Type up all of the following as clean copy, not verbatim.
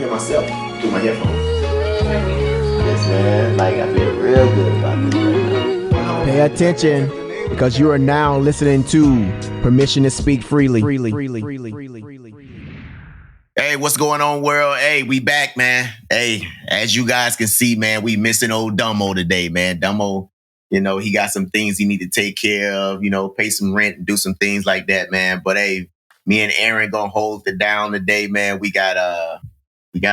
hear myself through my headphones. Yes, man. Like, I feel real good about this right now. Pay attention, because you are now listening to Permission to Speak Freely. Hey, what's going on, world? Hey, we back, man. Hey, as you guys can see, man, we missing old Dumbo today, man. Dumbo, he got some things he need to take care of, pay some rent and do some things like that, man. But hey, me and Aaron gonna hold it down today, man. We got a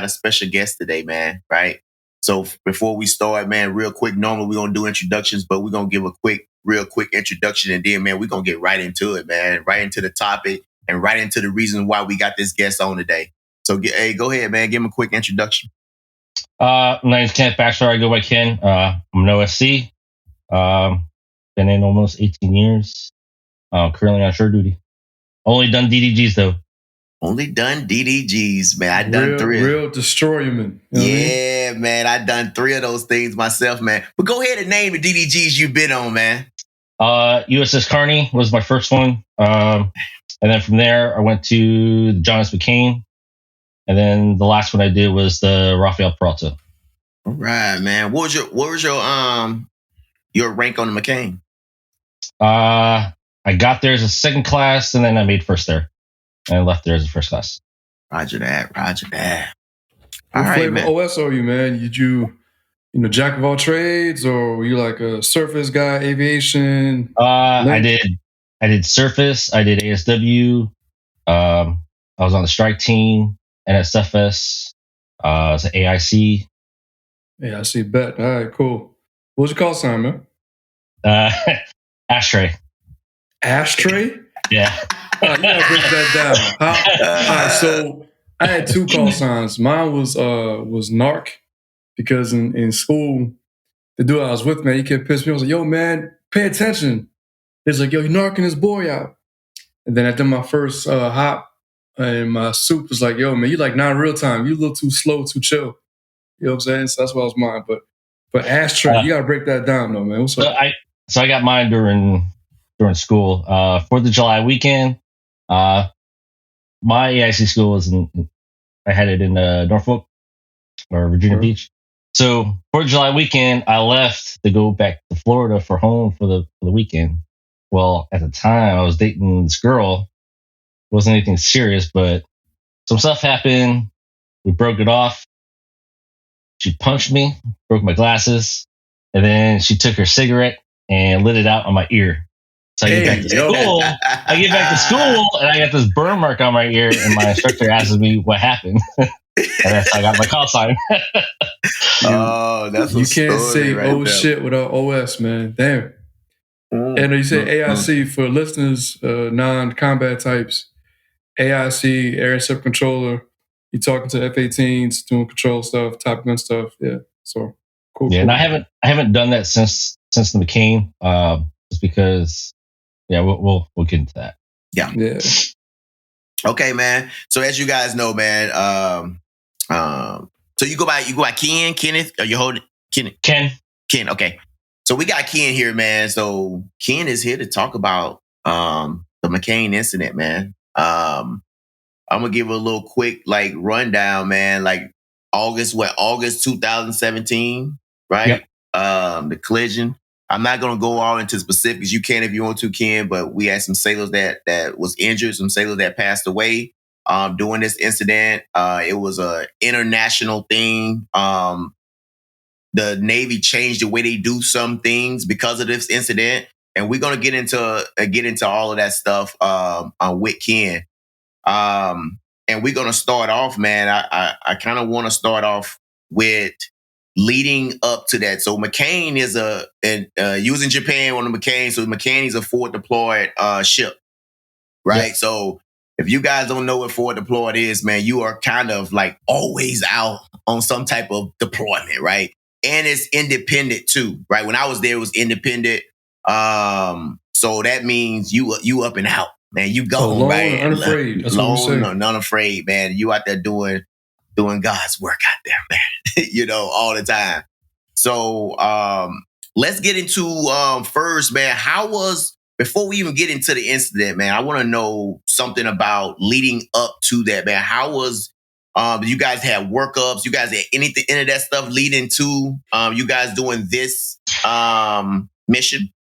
special guest today, man, right? So before we start, man, real quick, normally we're going to do introductions, but we're going to give a real quick introduction. And then, man, we're going to get right into it, man, right into the topic and right into the reason why we got this guest on today. So, hey, go ahead, man. Give him a quick introduction. My name's Kenneth Batchler. I go by Ken. I'm an OSC. Been in almost 18 years. Currently on shore duty. Only done DDGs, though. Only done DDGs, man. I done three. Real destroyerman. Yeah, man. I done 3 of those things myself, man. But go ahead and name the DDGs you've been on, man. USS Carney was my first one. And then from there, I went to the USS McCain. And then the last one I did was the Rafael Peralta. All right, man. What was your rank on the McCain? I got there as a second class, and then I made first there. And I left there as a first class. Roger that. What flavor OS are you, man? Did you jack of all trades, or were you like a surface guy, aviation? I did surface. I did ASW. I was on the strike team, NSFS. I was at AIC. Yeah, I see. Bet. All right, cool. What was your call sign, man? Ashtray. Ashtray? Yeah. You gotta break that down. All right, so I had 2 call signs. Mine was narc, because in school, the dude I was with, man, he kept pissing me. I was like, yo, man, pay attention. He's like, yo, you're narking this boy out. And then after my first hop, and my soup was like, yo, man, you like not real time. You a little too slow, too chill. You know what I'm saying? So that's what was mine. But Ashtray, you gotta break that down, though, man. What's up? So I got mine during school. 4th of July weekend. My AIC school was I had it in Norfolk or Virginia Beach. So 4th of July weekend, I left to go back to Florida for home for the weekend. Well, at the time I was dating this girl. It wasn't anything serious, but some stuff happened. We broke it off. She punched me, broke my glasses, and then she took her cigarette and lit it out on my ear. So I get back to school. And I got this burn mark on my ear, and my instructor asks me what happened. And that's how I got my call sign. That's you can't say shit without OS, man. Damn. And you say AIC for listeners, non-combat types. AIC, Air Intercept Controller. You talking to F-18s, doing control stuff, Top Gun stuff. Yeah. So cool. Yeah, cool. And I haven't done that since the McCain. Just because. Yeah, we'll get into that. Yeah. Okay, man. So as you guys know, man, so you go by Ken, Kenneth, or you hold it? Ken. Okay. So we got Ken here, man. So Ken is here to talk about the McCain incident, man. I'm gonna give a little quick rundown, man. August 2017, right? Yep. The collision. I'm not going to go all into specifics. You can if you want to, Ken, but we had some sailors that was injured, some sailors that passed away during this incident. It was an international thing. The Navy changed the way they do some things because of this incident. And we're going to get into all of that stuff with Ken. And we're going to start off, man. I kind of want to start off with leading up to that. So McCain is using Japan on the McCain. So McCain is a forward deployed ship, right? Yep. So if you guys don't know what forward deployed is, man, you are kind of always out on some type of deployment, right? And it's independent too, right? When I was there, it was independent. So that means you up and out, man. You go, right? Unafraid. That's unafraid, man. You out there doing God's work out there, man. All the time. So let's get into first, man. Before we even get into the incident, man, I want to know something about leading up to that, man. How was You guys had workups. You guys had any of that stuff leading to you guys doing this mission?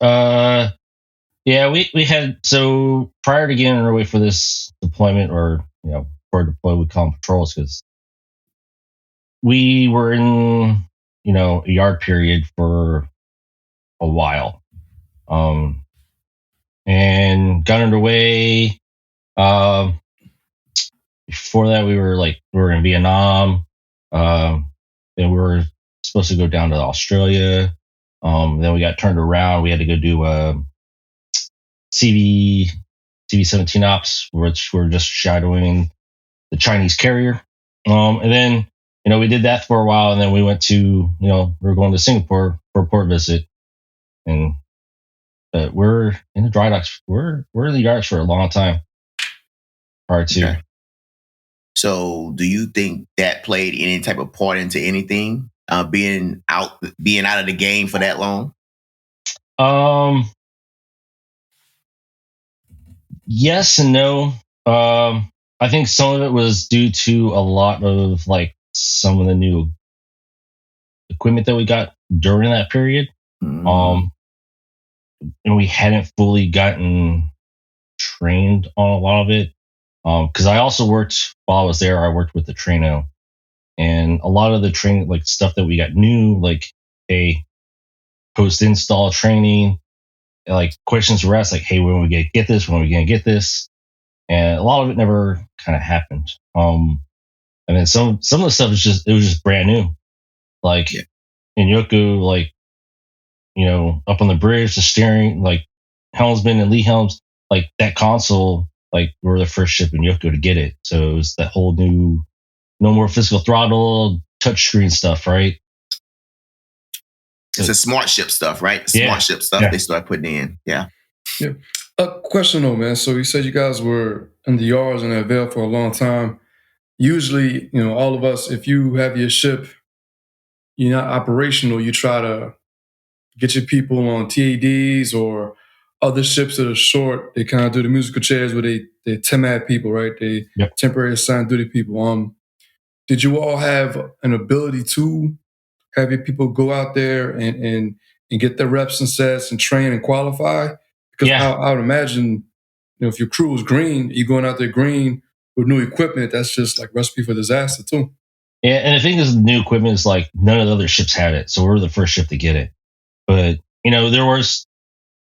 Yeah, we had, so prior to getting underway for this deployment, or for deploy, we call them patrols, because we were in a yard period for a while, and got underway. Before that, we were in Vietnam. Then we were supposed to go down to Australia. Then we got turned around. We had to go do CV-17 ops, which were just shadowing the Chinese carrier. And then we did that for a while, and then we went to we were going to Singapore for a port visit, and but we're in the dry docks. We're in the yards for a long time prior to. Okay. So, do you think that played any type of part into anything? Being out of the game for that long? Yes and no. I think some of it was due to a lot of some of the new equipment that we got during that period. And we hadn't fully gotten trained on a lot of it. Because I also worked, while I was there, I worked with the Traino, and a lot of the training, stuff that we got new, post install training, questions were asked, hey, when are we gonna get this? When are we gonna get this? And a lot of it never kind of happened. And then some of the stuff was just brand new, in Yoku, up on the bridge, the steering, helmsman and lee helms, that console. We're the first ship in Yoku to get it. So it was that whole new, no more physical throttle, touchscreen stuff, right? It's a smart ship stuff, right? Smart ship stuff they start putting in. Yeah. Yeah. A question though, man. So you said you guys were in the yards in that Vale for a long time. Usually, all of us, if you have your ship, you're not operational, you try to get your people on TADs or other ships that are short. They kind of do the musical chairs where they TMAD people, right? They temporary assigned duty people. Did you all have an ability to have your people go out there and get their reps and sets and train and qualify? Because I would imagine, if your crew is green, you're going out there green with new equipment, that's just recipe for disaster too. Yeah, and the thing is, the new equipment is none of the other ships had it, so we're the first ship to get it. But there was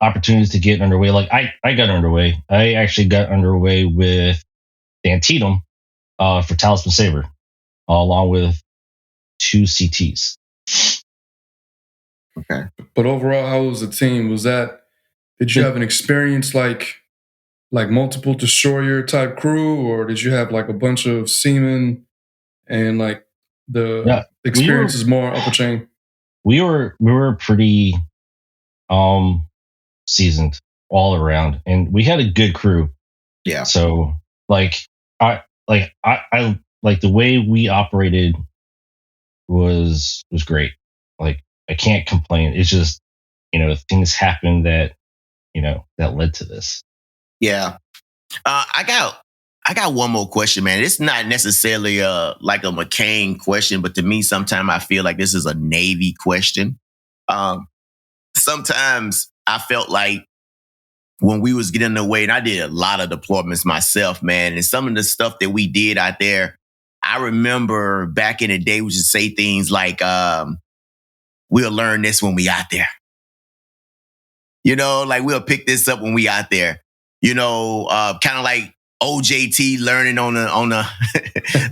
opportunities to get underway. I got underway. I actually got underway with the Antietam for Talisman Saber, along with 2 CTs. Okay. But overall, how was the team? Did you have an experience like multiple destroyer type crew, or did you have a bunch of seamen and the experience is more upper chain? We were pretty seasoned all around, and we had a good crew. Yeah. So I the way we operated was great. I can't complain. It's just things happened that that led to this. Yeah. I got one more question, man. It's not necessarily a McCain question, but to me, sometimes I feel like this is a Navy question. Sometimes I felt like when we was getting away, and I did a lot of deployments myself, man, and some of the stuff that we did out there, I remember back in the day, we would just say things like, we'll learn this when we out there. We'll pick this up when we out there. Kind of like OJT learning on the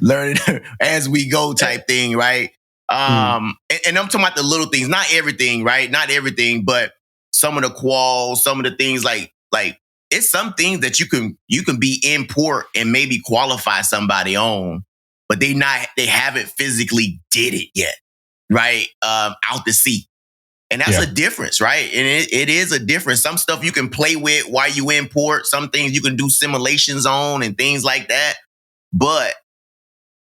learning as we go type thing, right? And I'm talking about the little things, not everything, right? Not everything, but some of the quals, some of the things like it's some things that you can be in port and maybe qualify somebody on, but they haven't physically did it yet, right? Out to sea. And that's a difference, right? And it is a difference. Some stuff you can play with while you in port. Some things you can do simulations on and things like that. But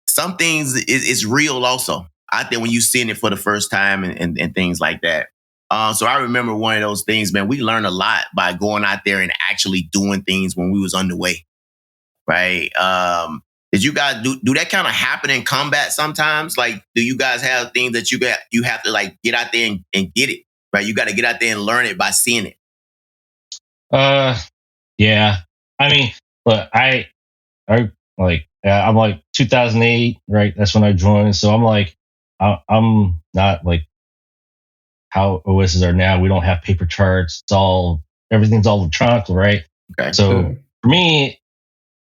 some things is real also out there when you seeing it for the first time and things like that. So I remember one of those things, man. We learned a lot by going out there and actually doing things when we was underway, right? Did you guys do that kind of happen in combat sometimes? Like, do you guys have things that you have to like get out there and get it, right? You got to get out there and learn it by seeing it. Yeah. I mean, look, I'm like 2008, right? That's when I joined. So I'm like, I'm not like how OSs are now. We don't have paper charts. Everything's all electronic, right? Okay. So for me,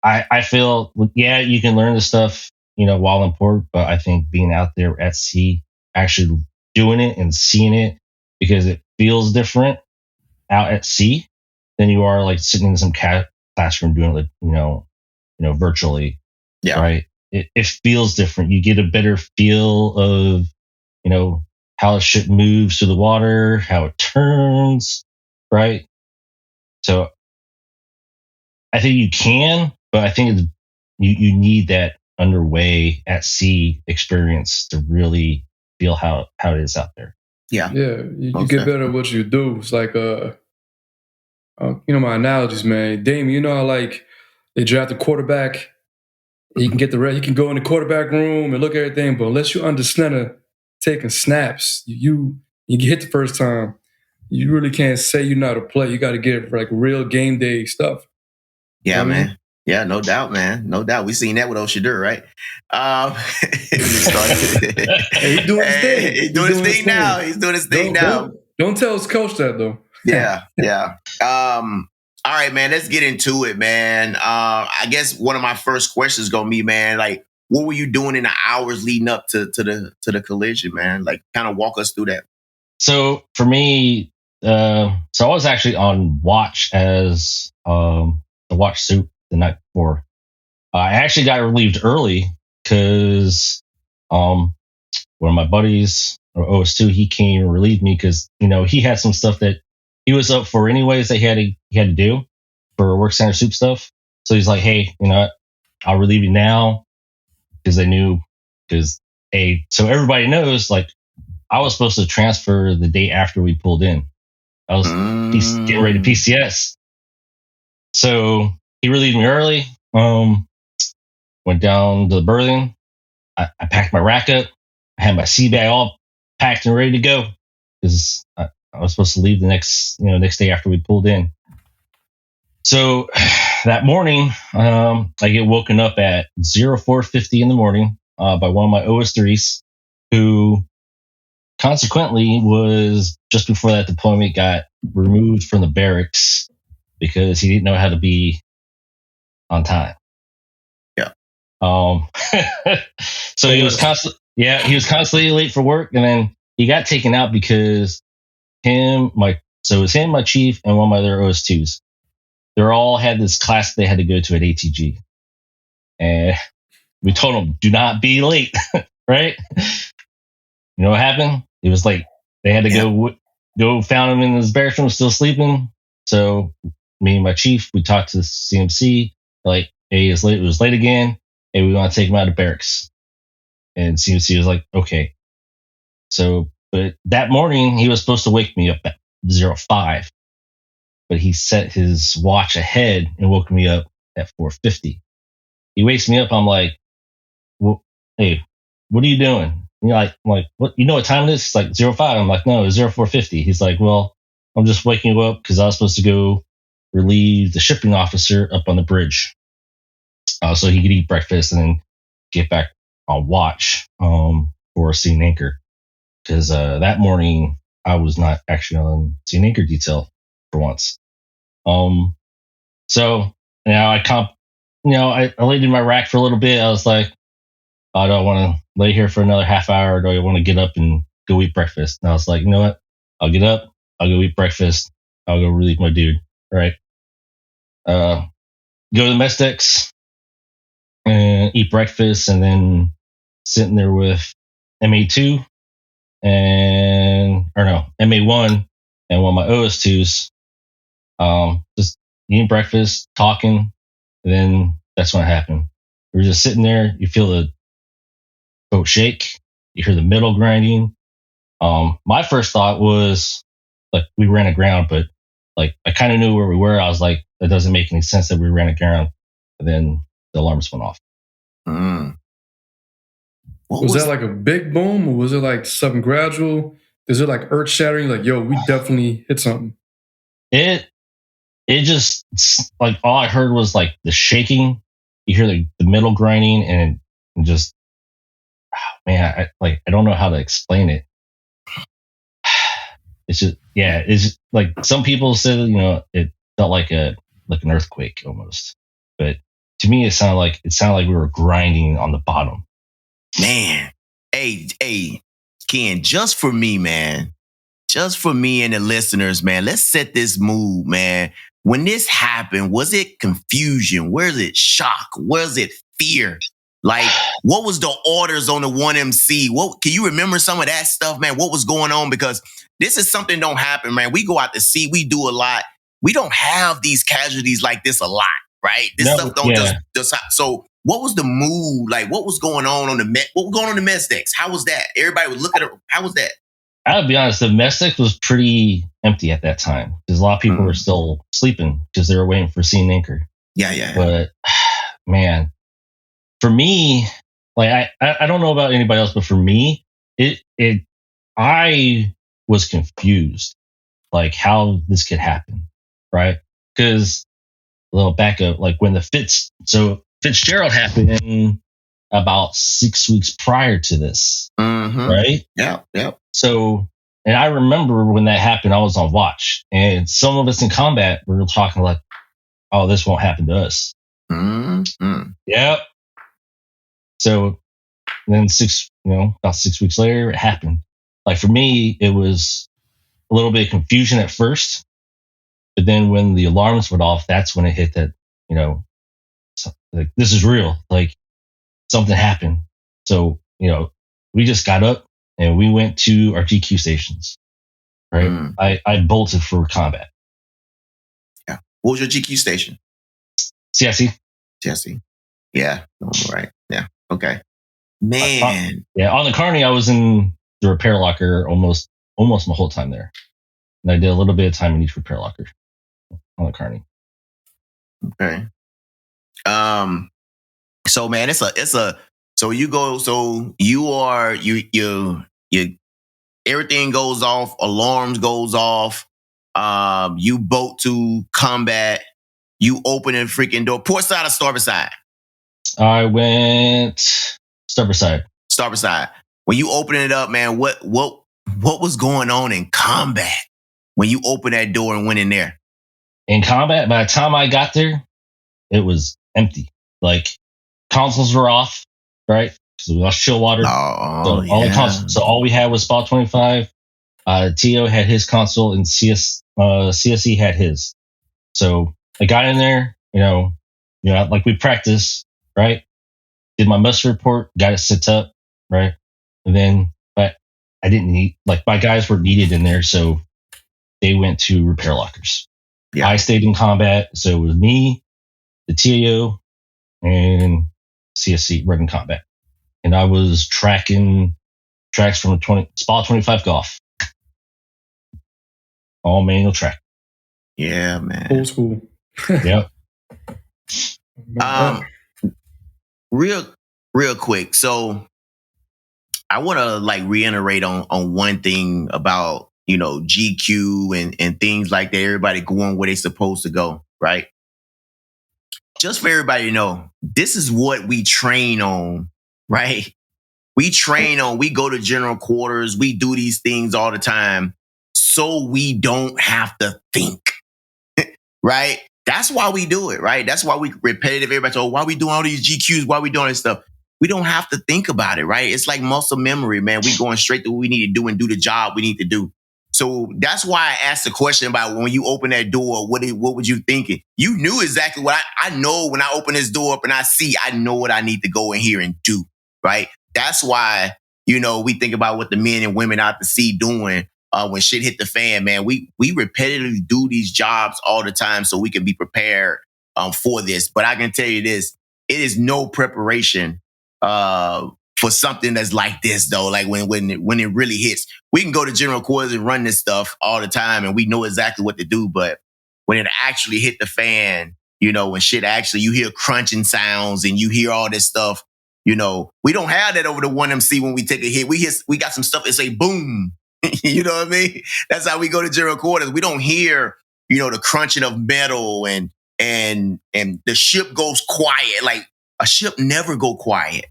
I feel, yeah, you can learn the stuff, while in port, but I think being out there at sea, actually doing it and seeing it, because it feels different out at sea than you are like sitting in some classroom doing it, virtually. Yeah. Right. It feels different. You get a better feel of, how a ship moves through the water, how it turns. Right. So I think you can, but I think you need that underway at sea experience to really feel how it is out there. Yeah. Yeah. You get better at what you do. It's like, my analogies, man. Damon, how like they draft a quarterback, you can get you can go in the quarterback room and look at everything, but unless you understand taking snaps, you get hit the first time, you really can't say you know how to play. You got to get it for like real game day stuff. Yeah, man. Yeah, no doubt, man. No doubt. We seen that with Oshadur, right? Hey, he's doing his thing. He's doing his thing now. He's doing his thing now. Don't tell his coach that, though. Yeah. All right, man. Let's get into it, man. I guess one of my first questions gonna be, man, like, what were you doing in the hours leading up to the collision, man? Like, kind of walk us through that. So for me, so I was actually on watch as the watch suit the night before. I actually got relieved early because one of my buddies, or OS2, he came and relieved me because he had some stuff that he was up for anyways that he had to do for work center soup stuff. So he's like, hey, I'll relieve you now because I knew so everybody knows, like, I was supposed to transfer the day after we pulled in. I was getting ready to PCS. So he relieved me early. Went down to the berthing. I packed my rack up. I had my sea bag all packed and ready to go because I was supposed to leave the next day after we pulled in. So that morning, I get woken up at 04:50 in the morning by one of my OS3s, who consequently was just before that deployment got removed from the barracks because he didn't know how to be on time. Yeah. So he was constantly late for work, and then he got taken out because it was him, my chief, and one of my other OS2s. They all had this class they had to go to at ATG. And we told them, do not be late, right? You know what happened? It was late. They had to go found him in his barracks room still sleeping. So me and my chief, we talked to the CMC, like, hey, it was late again. Hey, we want to take him out of barracks. And CMC was like, okay. So, but that morning he was supposed to wake me up at 05. But he set his watch ahead and woke me up at 4:50. He wakes me up. I'm like, well, hey, what are you doing? And I'm like, what? You know what time it is? It's like 05. I'm like, no, it's 04:50. He's like, well, I'm just waking you up because I was supposed to go relieve the shipping officer up on the bridge, so he could eat breakfast and then get back on watch for sea and anchor. Because that morning I was not actually on sea and anchor detail for once. So now I laid in my rack for a little bit. I was like, I don't want to lay here for another half hour. Or do I want to get up and go eat breakfast? And I was like, you know what? I'll get up. I'll go eat breakfast. I'll go relieve my dude. Right. Go to the mess decks and eat breakfast, and then sitting there with MA2 MA1 and one of my OS2s. Just eating breakfast, talking, and then that's when it happened. We were just sitting there. You feel the boat shake. You hear the metal grinding. My first thought was like we ran aground, but like I kind of knew where we were. I was like, that doesn't make any sense that we ran aground. And then the alarms went off. Mm. Was that like a big boom, or was it like something gradual? Is it like earth shattering? Like, yo, we definitely hit something. It just, like, all I heard was like the shaking. You hear the metal grinding, and just, man, I don't know how to explain it. It's just, yeah, it's just, like, some people said, it felt like an earthquake almost, but to me, it sounded like we were grinding on the bottom. Man, hey, Ken, just for me, man, just for me and the listeners, man, let's set this mood, man. When this happened, was it confusion? Was it shock? Was it fear? Like, what was the orders on the 1MC? What can you remember some of that stuff, man? What was going on? Because this is something don't happen, man. We go out to sea, we do a lot. We don't have these casualties like this a lot, right? This stuff don't just so. What was the mood? Like, what was going on the what was going on the mess decks? How was that? Everybody would look at it. How was that? I'll be honest, the mess deck was pretty empty at that time because a lot of people were still sleeping because they were waiting for scene anchor. Yeah. But man, for me, like, I don't know about anybody else, but for me, I was confused, like, how this could happen, right? Because a little backup, like when Fitzgerald happened about 6 weeks prior to this, right? Yeah. So, and I remember when that happened, I was on watch, and some of us in combat were talking like, "Oh, this won't happen to us." Yep. So then about 6 weeks later, it happened. Like, for me, it was a little bit of confusion at first, but then when the alarms went off, that's when it hit that, like, this is real. Like, something happened. So, we just got up and we went to our GQ stations, right? I bolted for combat. Yeah. What was your GQ station? CIC. Yeah. Right. Yeah. Okay. Man. On the Carney, I was in the repair locker almost my whole time there. And I did a little bit of time in each repair locker on the Carney. Okay. So, man, it's a so you go, so you are you everything goes off, alarms goes off, you boat to combat, you open a freaking door, port side or starboard side? I went starboard side. Starboard side. When you open it up, man, what was going on in combat when you opened that door and went in there? In combat, by the time I got there, it was empty. Like, consoles were off, right? Because we lost chill water. So all we had was Spot 25. TO had his console, and CSE had his. So I got in there, like we practiced, right? Did my muster report, got it set up, right? And then, but I didn't need, like, my guys were needed in there, so they went to repair lockers. Yeah. I stayed in combat, so it was me, the TAO, and CSC running combat. And I was tracking tracks from Spot 25 golf. All manual track. Yeah, man. Old school. Yep. Real quick. So I want to reiterate on one thing about, GQ and things like that. Everybody going where they supposed to go, right? Just for everybody to know, this is what we train on, right? We go to general quarters. We do these things all the time so we don't have to think, right? That's why we do it, right? That's why we repetitive. Everybody says, why we doing all these GQs? Why we doing this stuff? We don't have to think about it, right? It's like muscle memory, man. We going straight to what we need to do and do the job we need to do. So that's why I asked the question about when you open that door, what were you thinking? You knew exactly what I know when I open this door up and I know what I need to go in here and do, right? That's why, we think about what the men and women out to sea doing when shit hit the fan, man. We repetitively do these jobs all the time so we can be prepared for this. But I can tell you this, it is no preparation for something that's like this, though. Like when it really hits, we can go to general quarters and run this stuff all the time and we know exactly what to do. But when it actually hit the fan, when shit actually, you hear crunching sounds and you hear all this stuff, You know, we don't have that over the 1MC when we take a hit. We got some stuff that say boom. You know what I mean? That's how we go to general quarters. We don't hear, you know, the crunching of metal and the ship goes quiet. Like a ship never go quiet.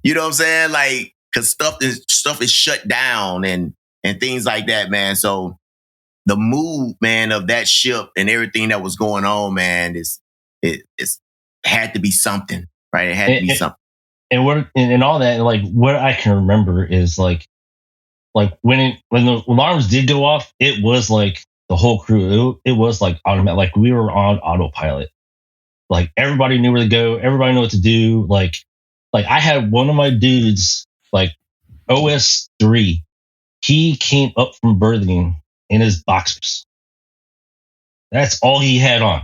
You know what I'm saying? Like, cause stuff is shut down and things like that, man. So the mood, man, of that ship and everything that was going on, man, it's had to be something, right? It had to be something. And all that, like what I can remember is like when the alarms did go off, it was like the whole crew. It was like automatic. Like we were on autopilot. Like everybody knew where to go. Everybody knew what to do. Like I had one of my dudes, like OS3. He came up from berthing in his boxers. That's all he had on.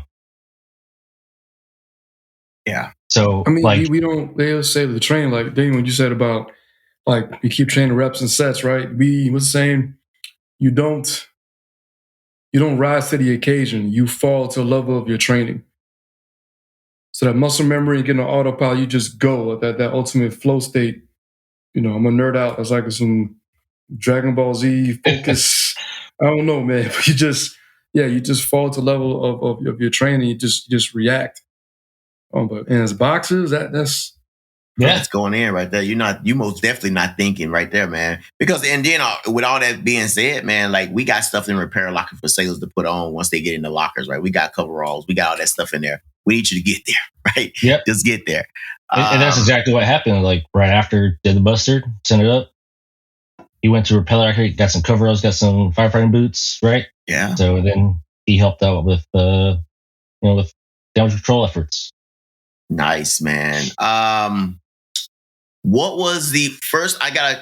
Yeah. So I mean, we don't. They always say the train, like Dave, when you said about like you keep training reps and sets, right? We was saying you don't rise to the occasion. You fall to the level of your training. So that muscle memory and getting an autopilot, you just go at that ultimate flow state. You know, I'm a nerd out. It's like some Dragon Ball Z focus. I don't know, man. But you just fall to the level of your training. You just react. But as boxers, that's going in right there. You most definitely not thinking right there, man. Because and then with all that being said, man, like we got stuff in repair locker for sailors to put on once they get in the lockers, right? We got coveralls, we got all that stuff in there. We need you to get there, right? Yep. Just get there. And that's exactly what happened. Like right after did the Buster, sent it up. He went to repeller, got some coveralls, got some firefighting boots, right? Yeah. So then he helped out with with damage control efforts. Nice, man. What was the first? I got a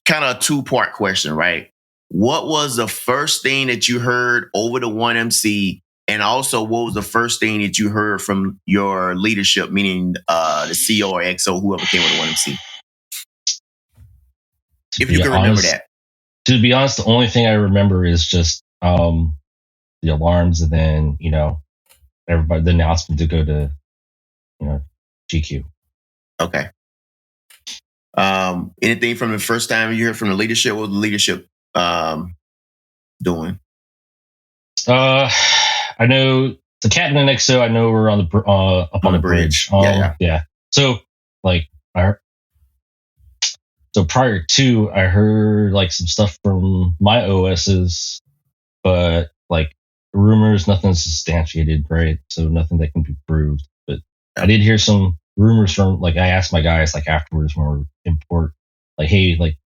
kind of 2-part question, right? What was the first thing that you heard over the 1MC? And also, what was the first thing that you heard from your leadership, meaning the CO or XO, whoever came with the 1MC? If you can remember that. To be honest, the only thing I remember is just the alarms, and then everybody, the announcement to go to GQ. Okay. Anything from the first time you heard from the leadership? What was the leadership doing? I know the captain and XO. I know we're on the up on the bridge. Yeah. So so prior to, I heard like some stuff from my OSs, but like rumors, nothing's substantiated, right? So nothing that can be proved. But I did hear some rumors from, like, I asked my guys like afterwards when we were in port, like, hey, like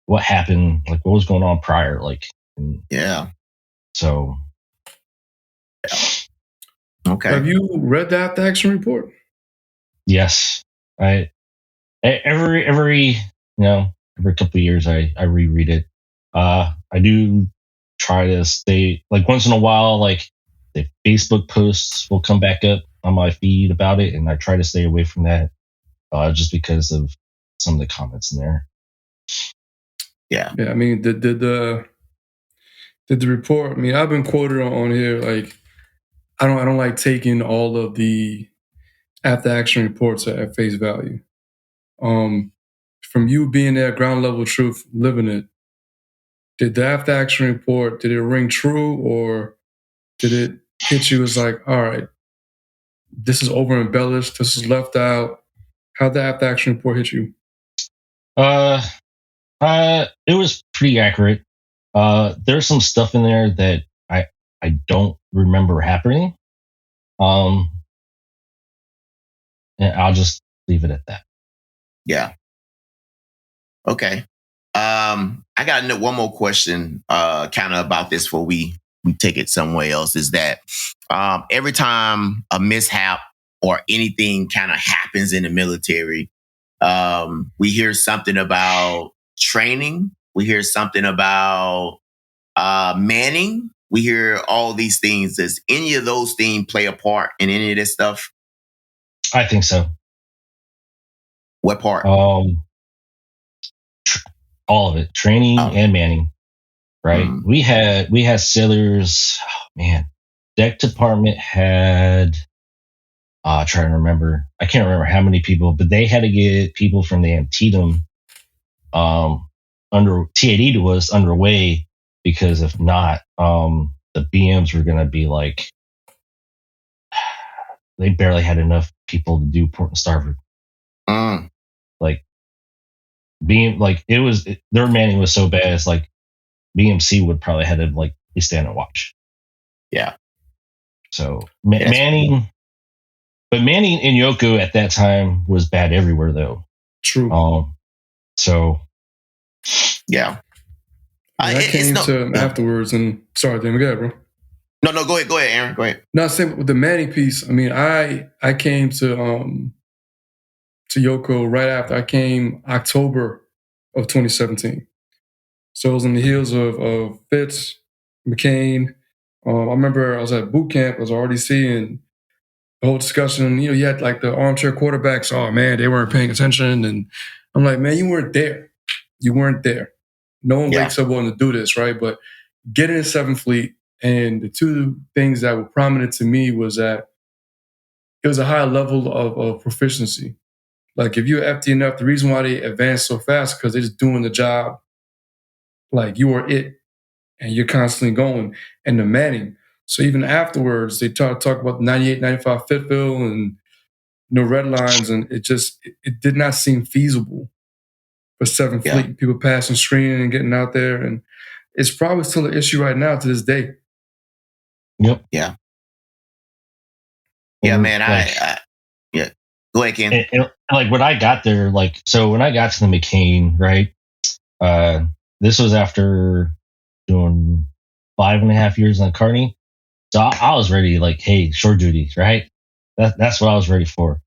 what happened? Like what was going on prior? Like, so. Okay. Have you read that action report? Yes. Every couple of years I reread it. I do try to stay, like, once in a while, like the Facebook posts will come back up on my feed about it, and I try to stay away from that just because of some of the comments in there. Yeah. I mean, did the report? I mean, I've been quoted on here, like, I don't like taking all of the after action reports at face value. From you being there, ground level truth, living it, did the after action report, did it ring true, or did it hit you as like, all right, this is over embellished, this is left out? How'd the after action report hit you? It was pretty accurate. There's some stuff in there that I don't remember happening. And I'll just leave it at that. Yeah. Okay. I got one more question, kind of about this before we take it somewhere else. Is that every time a mishap or anything kind of happens in the military, we hear something about training. We hear something about manning. We hear all these things. Does any of those things play a part in any of this stuff? I think so. What part? All of it, training and manning, right? We had sailors. Oh, man, deck department had Trying to remember. I can't remember how many people, but they had to get people from the Antietam under T8E was underway, because if not, the BMs were going to be like, they barely had enough people to do port and starboard. Like being like their manning was so bad. It's like BMC would probably had to like be stand and watch. Yeah. So manning, but manning in Yoko at that time was bad everywhere though. True. So yeah. I came to afterwards, and sorry, Damon, go ahead, bro. No, go ahead, Aaron. Go ahead. No, same with the Manning piece. I mean, I came to Yoko right after. I came October of 2017. So it was on the heels of Fitz, McCain. I remember I was at boot camp. I was already seeing the whole discussion. You know, you had like the armchair quarterbacks. Oh man, they weren't paying attention, and I'm like, man, you weren't there. You weren't there. No one wakes up wanting to do this, right? But getting in 7th Fleet, and the two things that were prominent to me was that it was a high level of proficiency. Like if you're FD enough, the reason why they advance so fast because they're just doing the job. Like you are it, and you're constantly going. And the manning. So even afterwards, they talk about the 98, 95 Fitville and red lines, and it did not seem feasible for 7th Fleet. People passing screening and getting out there, and it's probably still an issue right now to this day. Yep. Yeah. Yeah, man. Yeah. Go ahead, Ken. And like when I got there, so when I got to the McCain, right? This was after doing 5.5 years on the Carney. So I was ready, like, hey, shore duty, right? That's what I was ready for.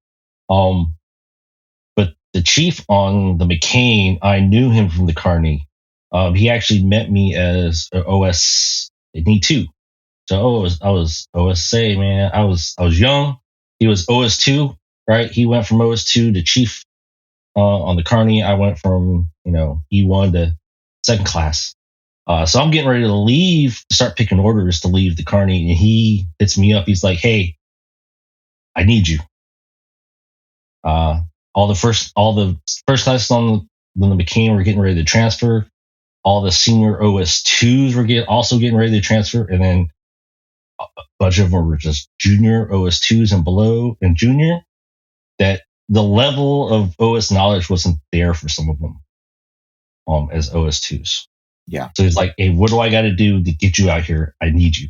But the chief on the McCain, I knew him from the Carney. He actually met me as OS E2. So I was OSA, man. I was young. He was OS2, right? He went from OS2 to chief on the Carney. I went from E1 to second class. So I'm getting ready to leave, to start picking orders to leave the Carney, and he hits me up. He's like, "Hey, I need you." All the first class on the McCain were getting ready to transfer. All the senior OS2s were also getting ready to transfer, and then a bunch of them were just junior OS2s and below and junior. That the level of OS knowledge wasn't there for some of them as OS2s. Yeah. So he's like, "Hey, what do I got to do to get you out here? I need you."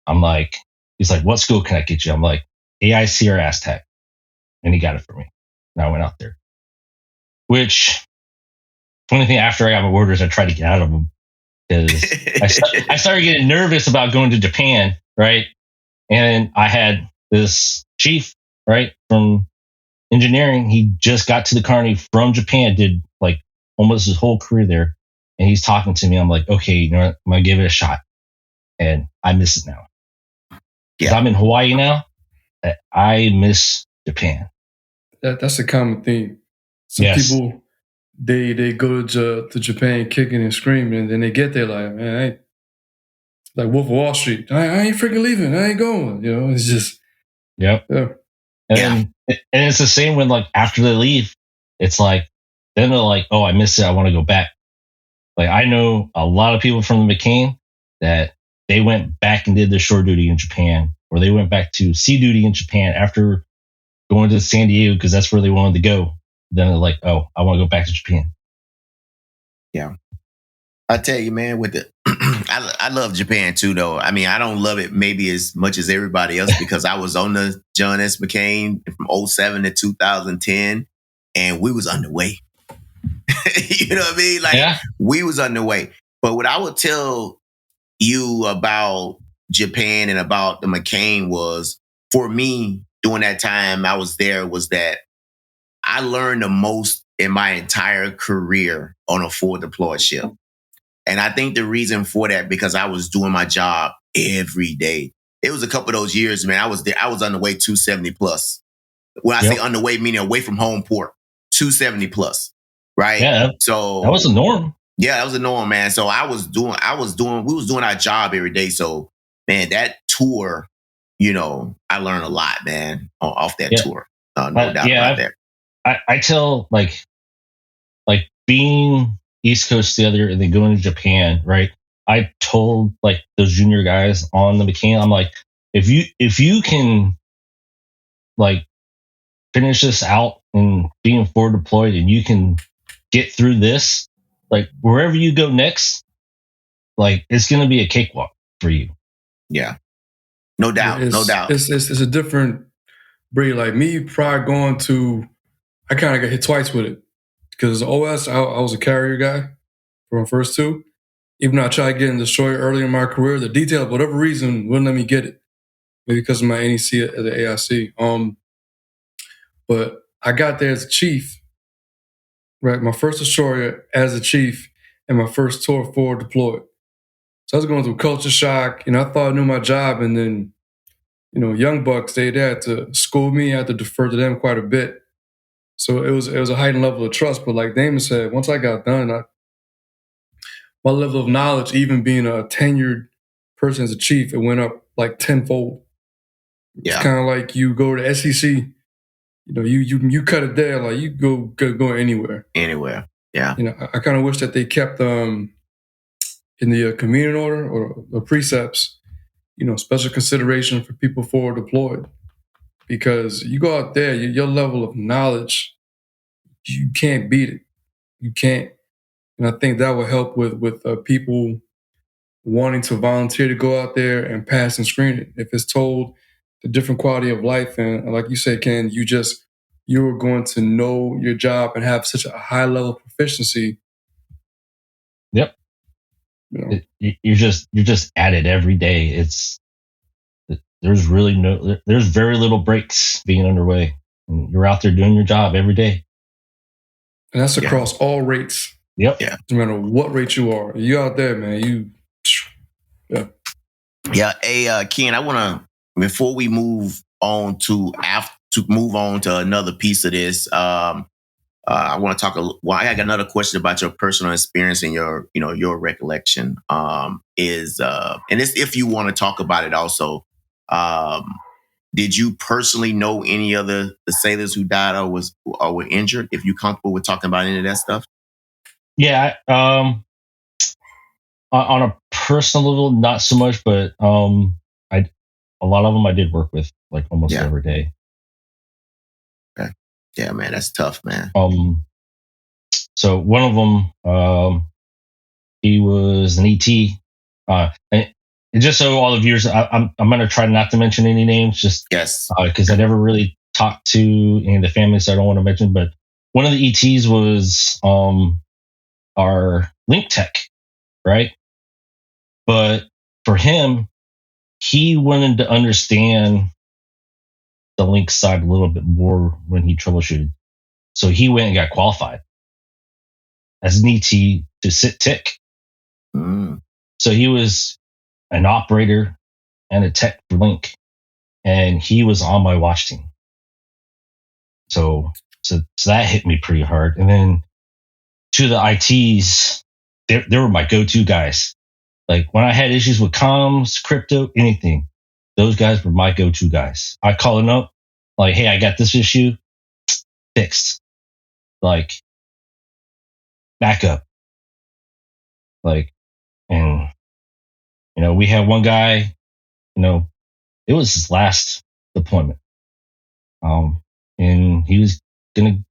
I'm like, he's like, "What school can I get you?" I'm like, AIC or Aztec. And he got it for me. And I went out there. Which, funny thing, after I got my orders, I tried to get out of them. Because I started getting nervous about going to Japan, right? And I had this chief, right, from engineering. He just got to the Carney from Japan, did like almost his whole career there. And he's talking to me. I'm like, okay, you know what? I'm going to give it a shot. And I miss it now. Because I'm in Hawaii now. I miss Japan. That's a common theme. Some people, they go to Japan kicking and screaming, and then they get there like, man, I ain't, like Wolf of Wall Street. I ain't freaking leaving. I ain't going. You know, it's just. Yep. Yeah. And it's the same when, like, after they leave, it's like, then they're like, oh, I miss it. I want to go back. Like, I know a lot of people from the McCain that they went back and did their shore duty in Japan, or they went back to sea duty in Japan after going to San Diego because that's where they wanted to go. Then they're like, oh, I want to go back to Japan. Yeah. I tell you, man, with the I love Japan too, though. I mean, I don't love it maybe as much as everybody else because I was on the John S. McCain from 07 to 2010, and we was underway. You know what I mean? Like, we was underway. But what I would tell you about Japan and about the McCain was, for me, during that time I was there, was that I learned the most in my entire career on a full deployed ship. And I think the reason for that, because I was doing my job every day. It was a couple of those years, man. I was there. I was underway 270 plus. When I say underway, meaning away from home port, 270 plus. Right. Yeah. So that was the norm. Yeah, that was the norm, man. So we was doing our job every day. So, man, that tour I learned a lot, man, off that Yeah. tour. No doubt about that. I tell like being East Coast the other and then going to Japan, right? I told like those junior guys on the McCain, I'm like, if you can like finish this out and being forward deployed and you can get through this, like wherever you go next, like it's gonna be a cakewalk for you. Yeah. No doubt. No doubt. It's a different breed. Like me prior going to, I kind of got hit twice with it. Because OS, I was a carrier guy for my first two. Even though I tried getting destroyer early in my career, the detail, for whatever reason, wouldn't let me get it. Maybe because of my NEC at the AIC. But I got there as a chief, right? My first destroyer as a chief and my first tour forward deployed. So I was going through culture shock. I thought I knew my job. And then, young bucks, they had to school me. I had to defer to them quite a bit. So it was a heightened level of trust. But like Damon said, once I got done, my level of knowledge, even being a tenured person as a chief, it went up like tenfold. Yeah. It's kind of like you go to SEC, you cut it there, like you go anywhere. Anywhere, yeah. I kind of wish that they kept in the communion order or the precepts, special consideration for people forward deployed. Because you go out there, your level of knowledge, you can't beat it. You can't. And I think that will help with people wanting to volunteer to go out there and pass and screen it. If it's told the different quality of life, and like you said, Ken, you're going to know your job and have such a high level of proficiency. Yep. You're just at it every day. There's very little breaks being underway. And you're out there doing your job every day. And that's across all rates. Yep. Yeah. No matter what rate you are, you out there, man. Yeah. Hey, Ken, I want to, before we move on to another piece of this, I want to talk. I got another question about your personal experience and your recollection. And it's if you want to talk about it also. Did you personally know any of the sailors who died or were injured? If you're comfortable with talking about any of that stuff? Yeah. On a personal level, not so much, but a lot of them I did work with like almost every day. Okay. Yeah, man, that's tough, man. So one of them, he was an ET, and just so all the viewers, I'm going to try not to mention any names, just because I never really talked to any of the families, so I don't want to mention. But one of the ETs was our link tech, right? But for him, he wanted to understand the link side a little bit more when he troubleshooted. So he went and got qualified as an ET to sit tick. So he was an operator and a tech for Link, and he was on my watch team. So that hit me pretty hard. And then to the ITs, they were my go-to guys. Like when I had issues with comms, crypto, anything, those guys were my go-to guys. I call them up, like, hey, I got this issue fixed. Like, back up. Like, and, we had one guy, it was his last deployment. And he was getting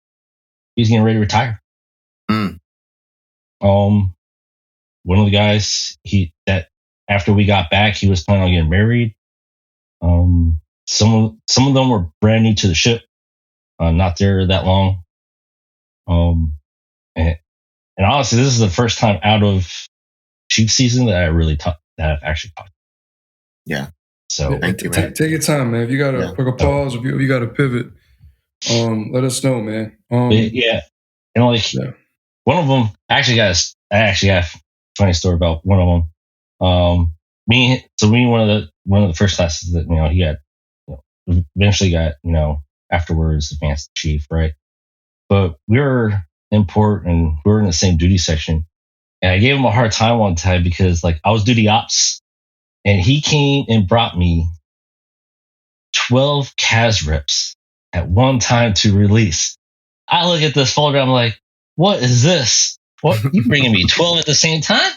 ready to retire. One of the guys, that after we got back, he was planning on getting married. Some of them were brand new to the ship, not there that long. And honestly, this is the first time out of chief season that I really that I've actually talked. Yeah. So take your time, man. If you got to take a pause, if you got to pivot, let us know, man. Yeah. One of them I actually have a funny story about one of them. Me, one of the first classes that he got, eventually got afterwards advanced chief, right? But we were in port and we were in the same duty section, and I gave him a hard time one time because like I was duty ops, and he came and brought me 12 CAS reps at one time to release. I look at this folder, I'm like, what is this? What, you bringing me 12 at the same time?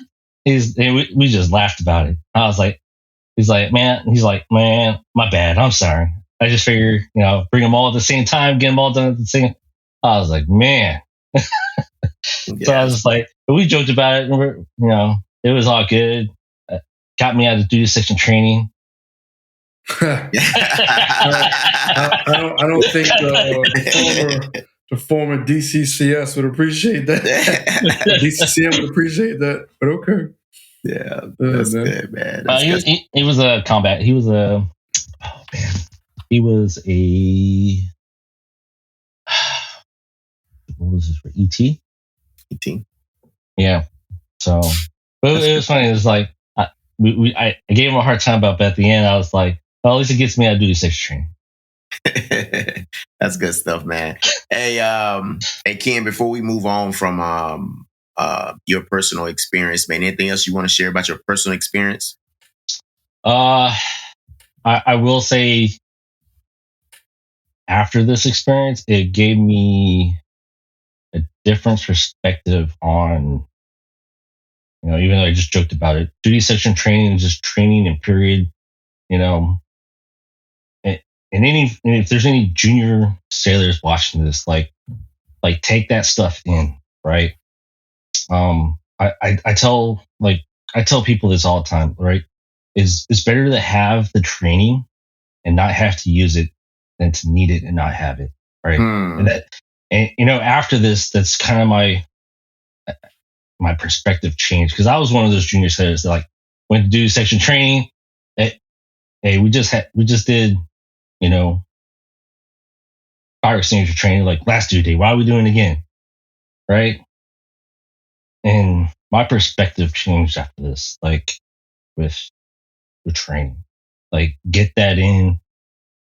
We just laughed about it. I was like, he's like, man, my bad. I'm sorry. I just figured, bring them all at the same time, get them all done at the same. I was like, man. So I was just like, but we joked about it, and it was all good. Got me out of duty section training. I don't think the former DCCS would appreciate that. DCCM would appreciate that, but okay. Yeah, that's good, man. He was a combat. He was a what was this for? ET? ET. Yeah. So, but it was funny. It was like I gave him a hard time about, but at the end, I was like, well, at least it gets me out of duty section training. That's good stuff, man. Hey, Ken, before we move on from your personal experience, man, anything else you want to share about your personal experience? I will say, after this experience, it gave me a different perspective on, even though I just joked about it, duty section training is just training and period, and if there's any junior sailors watching this, like take that stuff in, right? I tell people this all the time, right? It's better to have the training and not have to use it than to need it and not have it, right? And after this, that's kind of my perspective changed, because I was one of those junior sailors that went to do section training. Hey, we just did, fire extinguisher training, last due date. Why are we doing it again? Right? And my perspective changed after this, with training, get that in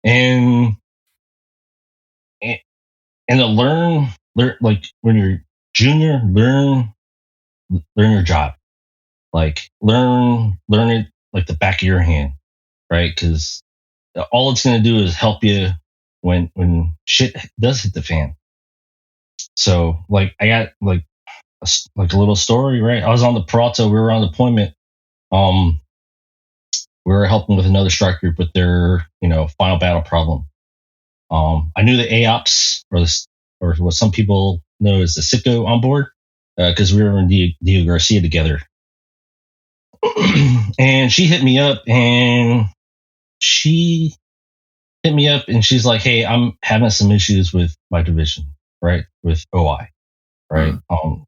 and to learn, when you're junior, learn your job, learn it like the back of your hand, right? Because all it's going to do is help you when shit does hit the fan. So I got a little story, right? I was on the Peralta. We were on deployment. We were helping with another strike group with their, final battle problem. I knew the AOPS, or what some people know as the Sitco on board, because we were in Diego Garcia together. And she hit me up, and she's like, hey, I'm having some issues with my division, right? With OI, right?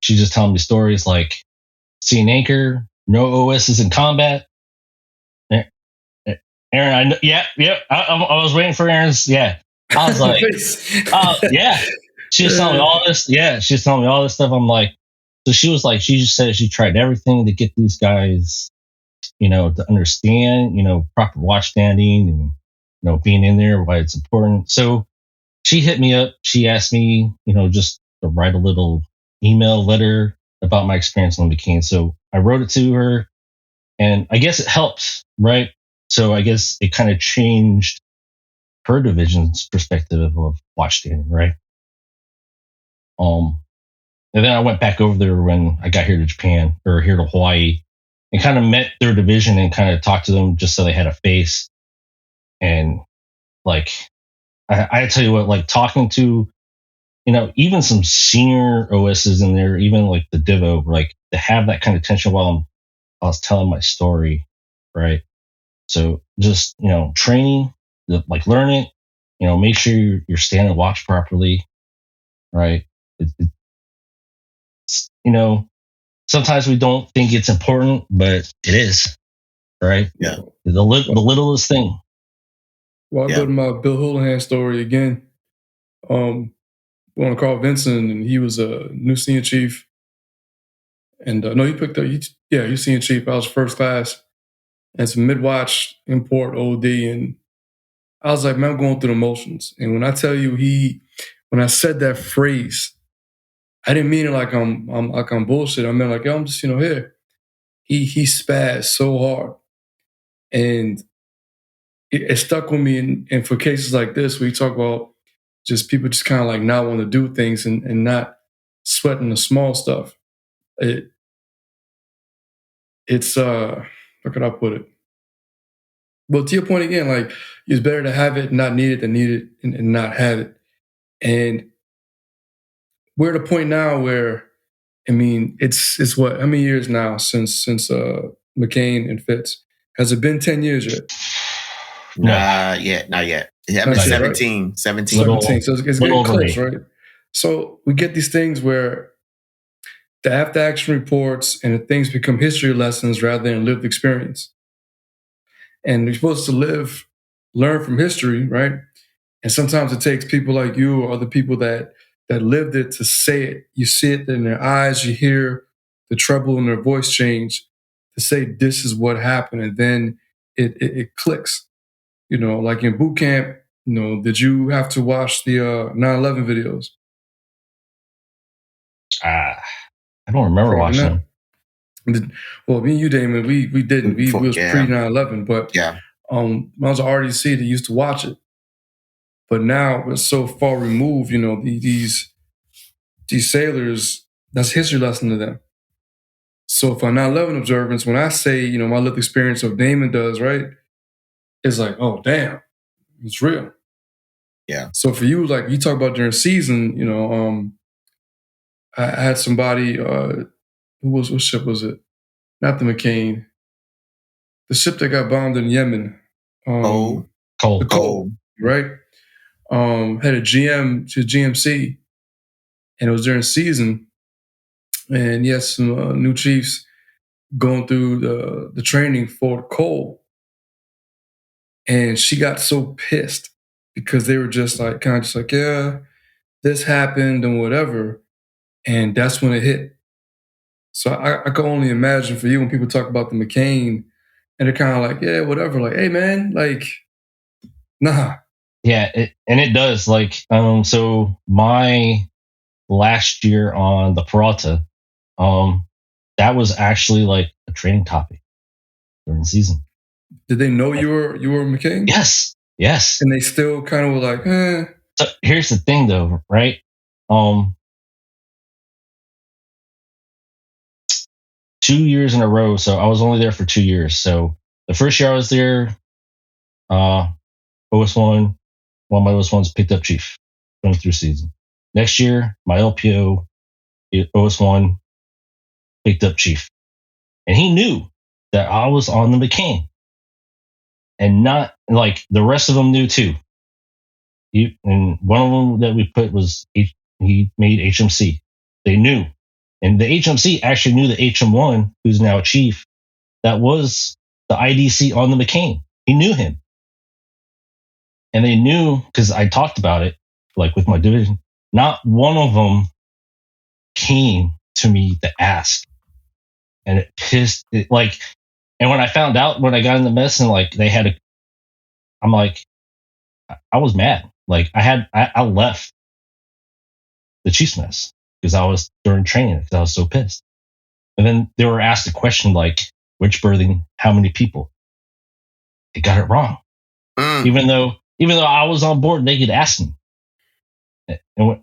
She's just telling me stories like, see an anchor, no OSs in combat. Aaron, I know, yeah. I was waiting for Aaron's, yeah. I was like, yeah. She was telling me all this. Yeah, she was telling me all this stuff. I'm like, so she was like, she just said she tried everything to get these guys, to understand, proper watch standing and, being in there, why it's important. So she hit me up. She asked me, just to write a little email letter about my experience on the McCain. So I wrote it to her, and I guess it helped, right? So I guess it kind of changed her division's perspective of watch standing, right? And then I went back over there when I got here to Japan, or here to Hawaii, and kind of met their division and kind of talked to them just so they had a face. And I tell you what, talking to, even some senior OSs in there, even the Divo, to have that kind of tension while I was telling my story, right? So just, training, learn it, make sure you're standing watch properly, right? Sometimes we don't think it's important, but it is, right? Yeah. The littlest thing. Well, I go to my Bill Houlihan story again. One of Carl Vinson, and he was a new senior chief. And no, he picked up, he was senior chief. I was first class. And it's mid-watch, import, OD. And I was like, man, I'm going through the motions. And when I tell you when I said that phrase, I didn't mean it like I'm bullshit. I meant I'm just, here. He spazzed so hard. And it stuck with me. And for cases like this, where you talk about just people just kind of like not want to do things and not sweating the small stuff. It's how could I put it? Well, to your point again, like it's better to have it and not need it than need it and not have it. And we're at a point now where, I mean, it's what, how many years now since McCain and Fitz? Has it been 10 years yet? Not yet. I mean, 17. Right? 17. So it's getting close, right? So we get these things where the after action reports and the things become history lessons rather than lived experience. And you're supposed to learn from history, right? And sometimes it takes people like you or other people that lived it to say it. You see it in their eyes, you hear the treble in their voice change to say this is what happened, and then it clicks. You know, like in boot camp, you know, did you have to watch the 9/11 videos? I don't remember watching them. Well, me and you, Damon, we didn't. We was pre 9/11, but when I was at RDC, they used to watch it. But now we're so far removed, you know, these sailors, that's history lesson to them. So for 9/11 observance, when I say, you know, my lived experience of Damon does, right, it's like, oh, damn, it's real. Yeah. So for you, like you talk about during season, you know, I had somebody, what ship was it? Not the McCain. The ship that got bombed in Yemen. Cole. The Cole, right? Had a GMC, and it was during season. And yes, some new chiefs going through the training for Cole. And she got so pissed because they were just like, kind of just like, yeah, this happened and whatever. And that's when it hit. So I can only imagine for you when people talk about the McCain and they're kind of like, yeah, whatever. Like, hey, man, like, nah. Yeah, it does. Like, so my last year on the Peralta, that was actually like a training topic during the season. Did they know you were McCain? Yes. And they still kind of were like, eh. So here's the thing though, right? 2 years in a row. So I was only there for 2 years. So the first year I was there, OS1, one of my OS1s picked up chief going through season. Next year, my LPO, OS1, picked up chief. And he knew that I was on the McCain. And not like the rest of them knew too. And one of them that we put was he made HMC. They knew. And the HMC actually knew the HM1, who's now a chief, that was the IDC on the McCain. He knew him. And they knew, because I talked about it, like with my division, not one of them came to me to ask. And it pissed it, like, and when I found out, when I got in the mess and like they had I'm like, I was mad. Like I left the chief's mess because I was during training because I was so pissed. And then they were asked a question like, which berthing, how many people? They got it wrong. Even though I was on board, they could ask me. And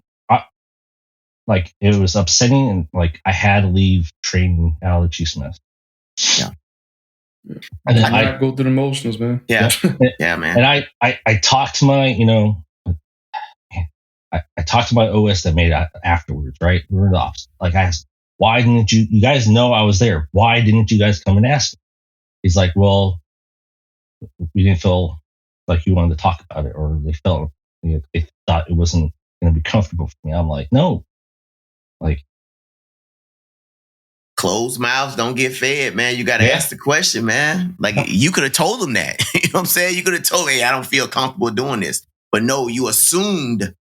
like it was upsetting, and like I had to leave training out of the chief's mess. Yeah. And then I go through the motions, man. Yeah. Yeah, man. And I talked to my, you know, I talked to my OS that made it afterwards, right? We were in the office. Like I asked, why didn't you guys know I was there? Why didn't you guys come and ask me? He's like, well, we didn't feel like you wanted to talk about it, or they felt, you know, they thought it wasn't going to be comfortable for me. I'm like, no, like closed mouths don't get fed, man. You got to ask the question, man. Like you could have told them that. You know what I'm saying? You could have told me, hey, I don't feel comfortable doing this. But no, you assumed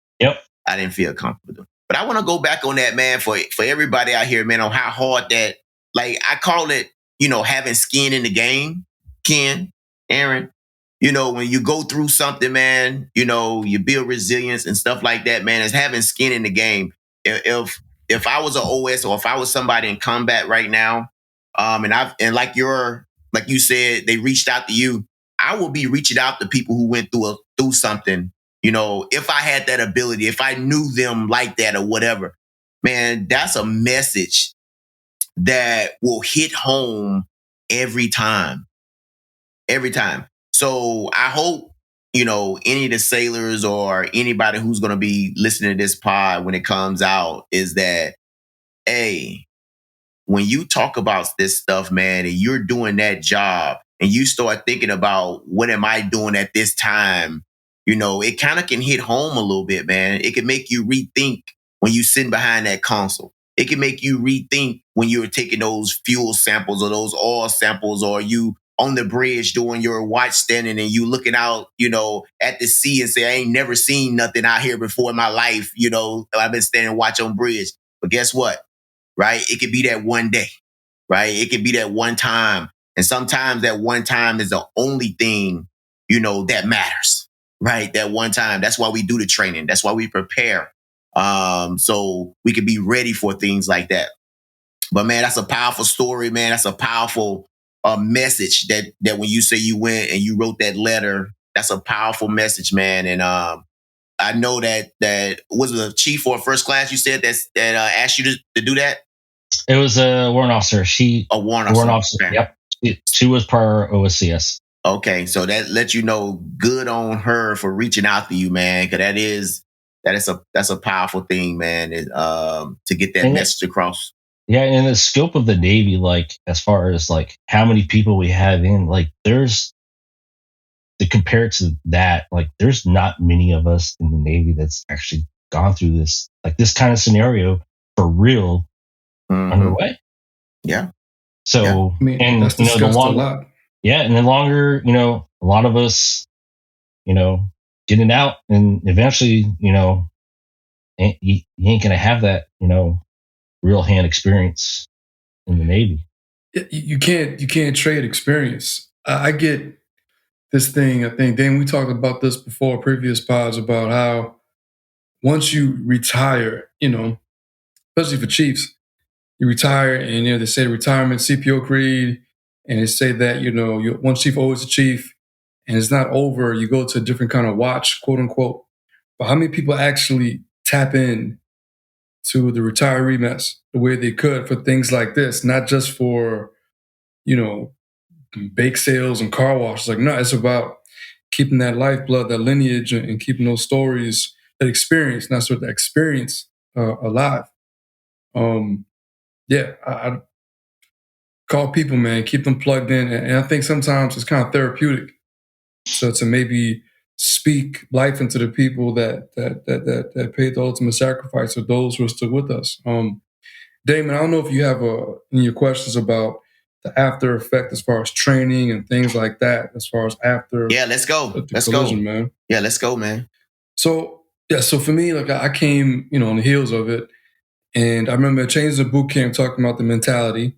I didn't feel comfortable doing it. But I want to go back on that, man, for everybody out here, man, on how hard that, like I call it, you know, having skin in the game, Ken, Aaron. You know, when you go through something, man, you know, you build resilience and stuff like that, man. It's having skin in the game. If I was an OS or if I was somebody in combat right now, and like you said, they reached out to you, I will be reaching out to people who went through something. If I had that ability, if I knew them like that or whatever, man, that's a message that will hit home every time. Every time. So I hope, any of the sailors or anybody who's going to be listening to this pod when it comes out is that, hey, when you talk about this stuff, man, and you're doing that job and you start thinking about what am I doing at this time, it kind of can hit home a little bit, man. It can make you rethink when you sitting behind that console. It can make you rethink when you're taking those fuel samples or those oil samples, or you on the bridge doing your watch standing and you looking out, at the sea and say, I ain't never seen nothing out here before in my life. I've been standing watch on bridge. But guess what? Right? It could be that one day, right? It could be that one time. And sometimes that one time is the only thing, that matters, right? That one time. That's why we do the training. That's why we prepare. So we could be ready for things like that. But man, that's a powerful story, man. That's a powerful message that when you say you went and you wrote that letter, that's a powerful message, man. And I know that was a chief or first class you said that asked you to do that. It was a warrant officer. A warrant officer. Okay. Yep. She was per OSCS. Okay, so that lets you know, good on her for reaching out to you, man. Because that's a powerful thing, man. To get that message across. Yeah, and the scope of the Navy, like as far as like how many people we have in, like there's to compare to that, like there's not many of us in the Navy that's actually gone through this, like this kind of scenario for real underway. Yeah. So, yeah. I mean, and that's discussed a lot. Yeah, and the longer, a lot of us, getting out, and eventually, you ain't gonna have that, real hand experience in the Navy. You can't trade experience. I get this thing. I think, Dan, we talked about this before, previous pods, about how once you retire, especially for chiefs, you retire, and they say retirement CPO creed, and they say that you're one chief always a chief, and it's not over. You go to a different kind of watch, quote unquote. But how many people actually tap in to the retiree mess the way they could for things like this, not just for bake sales and car washes? Like, no, it's about keeping that lifeblood, that lineage, and keeping those stories, that experience, not sort of that experience alive. Yeah, I call people, man, keep them plugged in, and I think sometimes it's kind of therapeutic. So to maybe speak life into the people that paid the ultimate sacrifice, or those who are still with us. Damon, I don't know if you have any your questions about the after effect as far as training and things like that, as far as after. Yeah, let's go. Let's collision, go, man. Yeah, let's go, man. So for me, like I came, on the heels of it, and I remember changing the boot camp, talking about the mentality.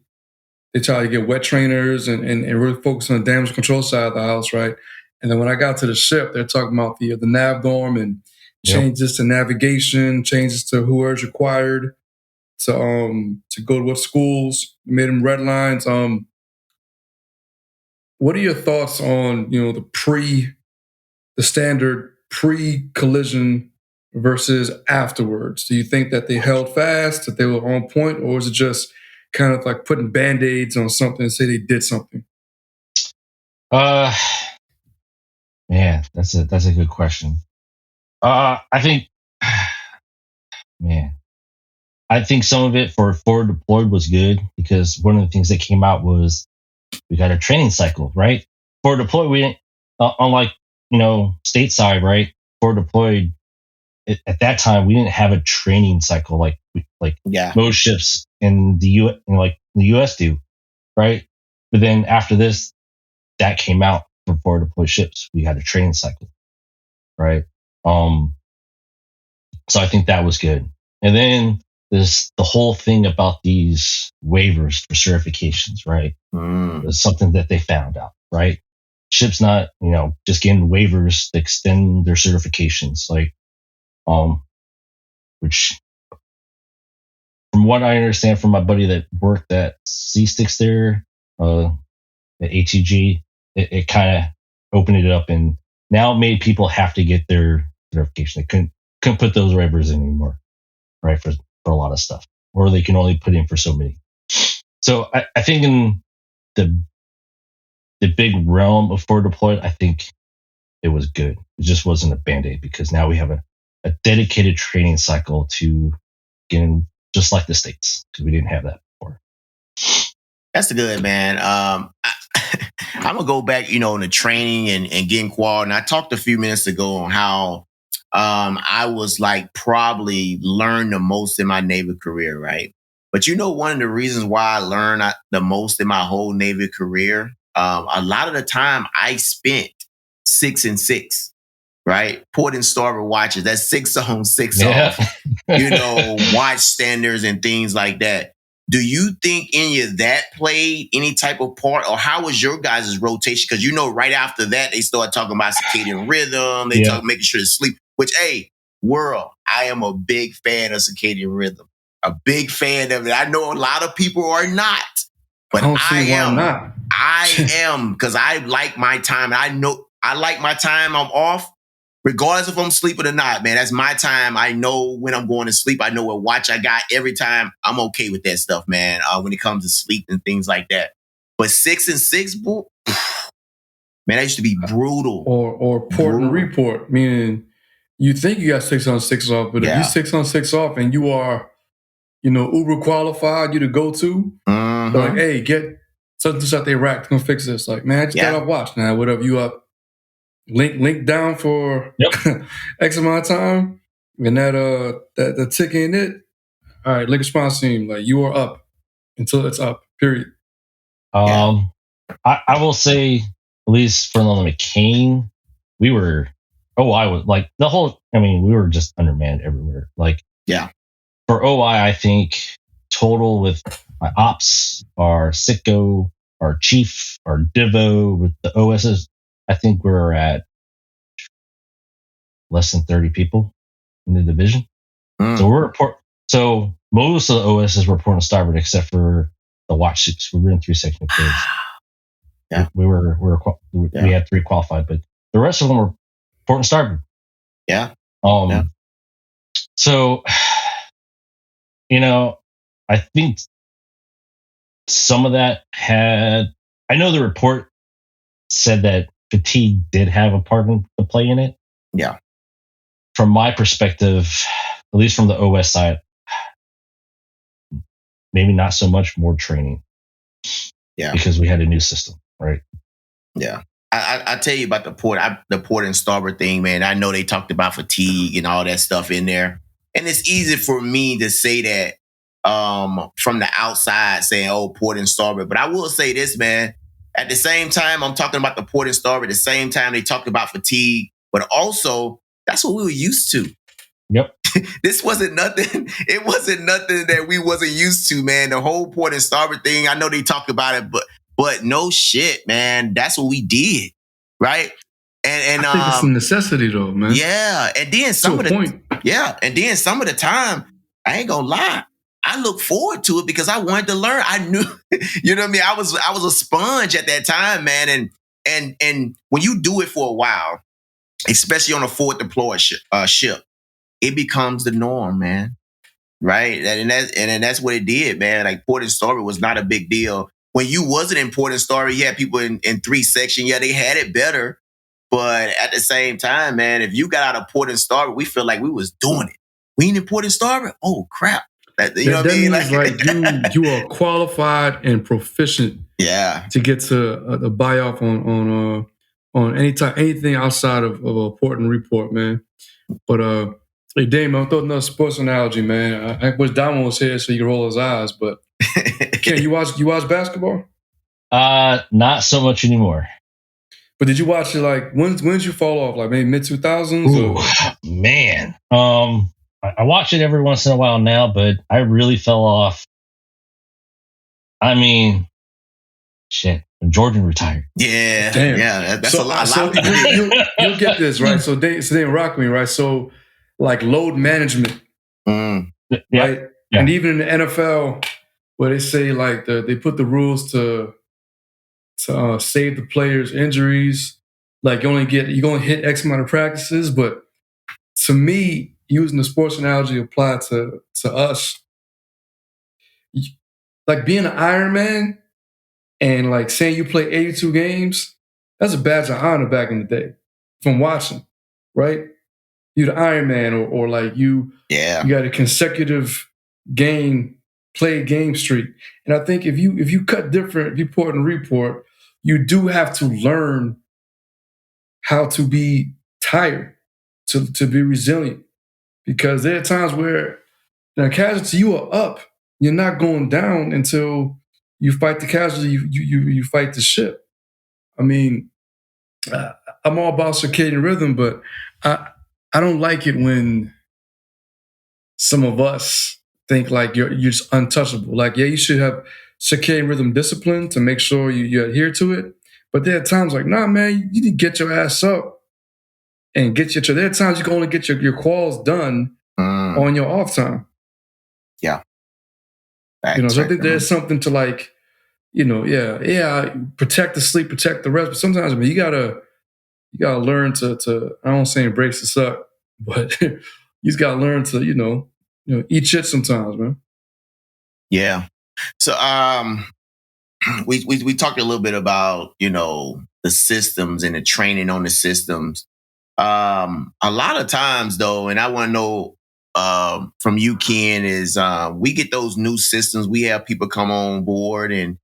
They try to get wet trainers and really focus on the damage control side of the house, right? And then when I got to the ship, they're talking about the nav dorm and changes to navigation, changes to whoever's required to go to what schools, made them red lines. What are your thoughts on the standard pre-collision versus afterwards? Do you think that they held fast, that they were on point, or is it just kind of like putting band-aids on something and say they did something? Man, that's a good question. I think, man, I think some of it for forward deployed was good, because one of the things that came out was we got a training cycle, right? Forward deployed, we didn't, unlike, stateside, right? Forward deployed, at that time, we didn't have a training cycle like most ships in the US do, right? But then after this, that came out for forward deployed ships. We had a training cycle, right? So I think that was good. And then there's the whole thing about these waivers for certifications, right? It's something that they found out, right? Ships not, just getting waivers to extend their certifications, like, which, from what I understand from my buddy that worked at C6 there, at ATG, it kind of opened it up, and now it made people have to get their certification. They couldn't put those waivers in anymore, right? For a lot of stuff, or they can only put in for so many. So I think in the big realm of forward deployed, I think it was good. It just wasn't a band-aid, because now we have a dedicated training cycle to get in, just like the States, because we didn't have that before. That's good, man. I'm gonna go back, in the training and getting qual. And I talked a few minutes ago on how I was like probably learned the most in my Navy career, right? But one of the reasons why I learned the most in my whole Navy career, a lot of the time I spent 6 and 6, right? Port and starboard watches. That's 6 on, 6 off. Watch standards and things like that. Do you think any of that played any type of part, or how was your guys' rotation? Because right after that, they started talking about circadian rhythm. They talk making sure to sleep. Which, hey, world, I am a big fan of circadian rhythm. A big fan of it. I know a lot of people are not, but I am. Why not? I am, because I like my time. I know I like my time. I'm off, regardless if I'm sleeping or not, man. That's my time. I know when I'm going to sleep. I know what watch I got every time. I'm okay with that stuff, man, when it comes to sleep and things like that. But 6 and 6, man, that used to be brutal. Or port and report, meaning you think you got 6 on 6 off, but if you 6 on 6 off and you are, uber qualified, you to go to, like, hey, get something out there rack, gonna fix this. Like, man, I just got off watch now. Whatever, you up, link down for X amount of time, and that tick in it. All right, link response team, like, you are up until it's up. Period. I will say, at least for the McCain, we were. I was like the whole. I mean, we were just undermanned everywhere. Like, for OI, I think total with my ops, our Sitco, our chief, our Divo with the OSs, I think we're at less than 30 people in the division. So most of the OSs were port and starboard, except for the watch suits. We were in 3 section crews. We had 3 qualified, but the rest of them were port and starboard. So, I think some of that I know the report said that fatigue did have a part to play in it. Yeah. From my perspective, at least from the OS side, maybe not so much, more training. Yeah. Because we had a new system, right? Yeah. I tell you about the port and starboard thing, man. I know they talked about fatigue and all that stuff in there. And it's easy for me to say that from the outside, saying, port and starboard. But I will say this, man. At the same time, I'm talking about the port and starboard. At the same time, they talked about fatigue. But also, that's what we were used to. Yep. This wasn't nothing. It wasn't nothing that we wasn't used to, man. The whole port and starboard thing, I know they talked about it, but no shit, man. That's what we did, right? And I think it's a necessity, though, man. Yeah, and then some of the time, I ain't gonna lie, I look forward to it because I wanted to learn. I knew, you know what I mean. I was a sponge at that time, man. And when you do it for a while, especially on a forward deployed ship, it becomes the norm, man. Right, and that's what it did, man. Like, port and starboard was not a big deal. When you wasn't in port and starboard, you had people in 3 section. Yeah, they had it better. But at the same time, man, if you got out of port and starboard, we feel like we was doing it. We ain't in port and starboard? Oh, crap. You know what I mean? Like you are qualified and proficient to get to the buy off on anything outside of a port and report, man. But hey, Damon, I'm throwing another sports analogy, man. I wish Damon was here so he could roll his eyes, but Ken, you watch basketball? Not so much anymore. But did you watch it, like, when did you fall off? Like, maybe mid-2000s? Man. I watch it every once in a while now, but I really fell off. I mean, shit, when Jordan retired. Yeah. Damn. Yeah. That's a lot of people. You'll get this, right? So they rock me, right? So, like, load management, right? Yeah. And even in the NFL, where they say, like, they put the rules to save the players' injuries, Like you're gonna hit X amount of practices, but to me, using the sports analogy applied to us, like being an Ironman and like saying you play 82 games, that's a badge of honor back in the day from watching, right? You're the Ironman, or like you got a consecutive played game streak. And I think if you cut different report and report, you do have to learn how to be tired, to be resilient. Because there are times where casualty, you are up. You're not going down until you fight the casualty, you fight the ship. I mean, I'm all about circadian rhythm, but I don't like it when some of us think like you're just untouchable. Like, yeah, you should have circadian rhythm discipline to make sure you adhere to it. But there are times like, nah, man, you need to get your ass up and get your. There are times you can only get your quals done on your off time. Yeah. So I think there's something to like, protect the sleep, protect the rest. But sometimes, I mean, you gotta learn to I don't say embrace the suck, but you just gotta learn to, eat shit sometimes, man. Yeah. So we talked a little bit about, the systems and the training on the systems. A lot of times though, and I want to know from you, Ken, is we get those new systems. We have people come on board and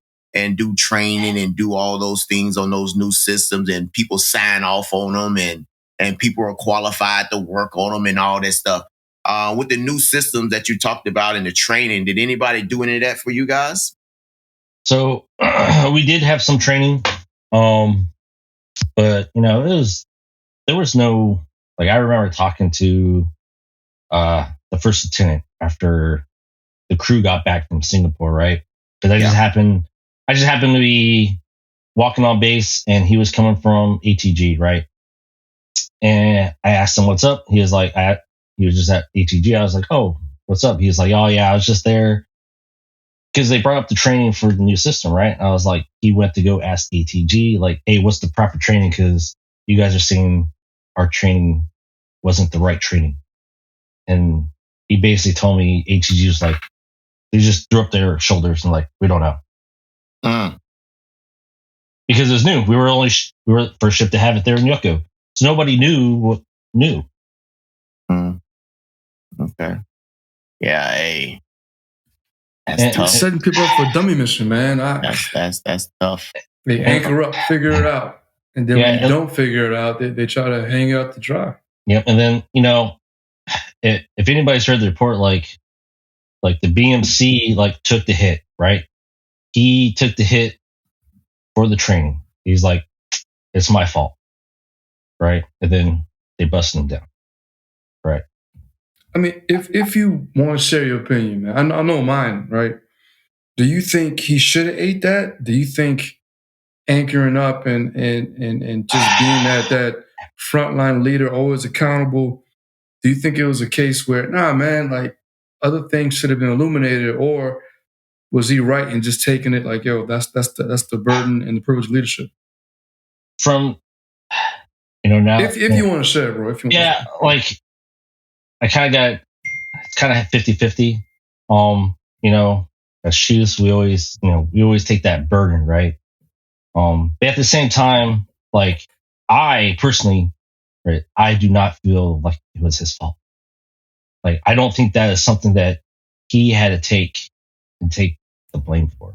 do training and do all those things on those new systems, and people sign off on them, and people are qualified to work on them and all that stuff. With the new systems that you talked about in the training, did anybody do any of that for you guys? So we did have some training, but there was no, like, I remember talking to the first lieutenant after the crew got back from Singapore, right? Because I just happened to be walking on base, and he was coming from ATG, right? And I asked him what's up. He was like, he was just at ATG. I was like, oh, what's up? He was like, oh yeah, I was just there because they brought up the training for the new system, right? I was like, he went to go ask ATG, like, hey, what's the proper training? Because you guys are saying our training wasn't the right training. And he basically told me ATG was like, they just threw up their shoulders and like, we don't know. Because it was new. We were the first ship to have it there in Yoko. So nobody knew what knew. Okay. Yeah, hey. That's tough. Setting people up for a dummy mission, man. That's tough. They anchor up, figure it out. And then when you don't figure it out, they try to hang out to dry. Yep. And then, if anybody's heard the report, like the BMC like took the hit, right? He took the hit for the training. He's like, it's my fault, right? And then they busted him down, right? I mean, if you want to share your opinion, man, I know mine, right? Do you think he should have ate that? Do you think anchoring up and just being that frontline leader, always accountable? Do you think it was a case where, nah, man, like other things should have been illuminated, or was he right in just taking it like, yo, that's the burden and the privilege of leadership? From now, if you want to share, bro, like I kind of 50-50. As shoes, we always take that burden, right? But at the same time, like I personally, right, I do not feel like it was his fault. Like, I don't think that is something that he had to take the blame for.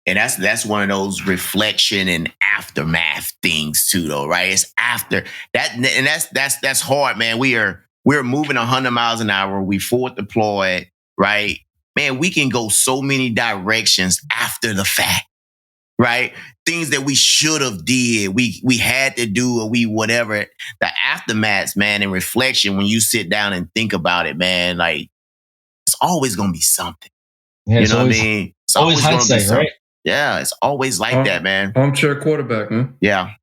And that's one of those reflection and aftermath things too, though, right? It's after that, and that's hard, man. We're moving 100 miles an hour. We forward deployed, right? Man, we can go so many directions after the fact, right? Things that we should have did, we had to do, or we whatever. The aftermaths, man, and reflection. When you sit down and think about it, man, like it's always gonna be something. Yeah, you know what I mean? It's always hindsight, right? Yeah, it's always like that, man. Armchair quarterback, man. Yeah.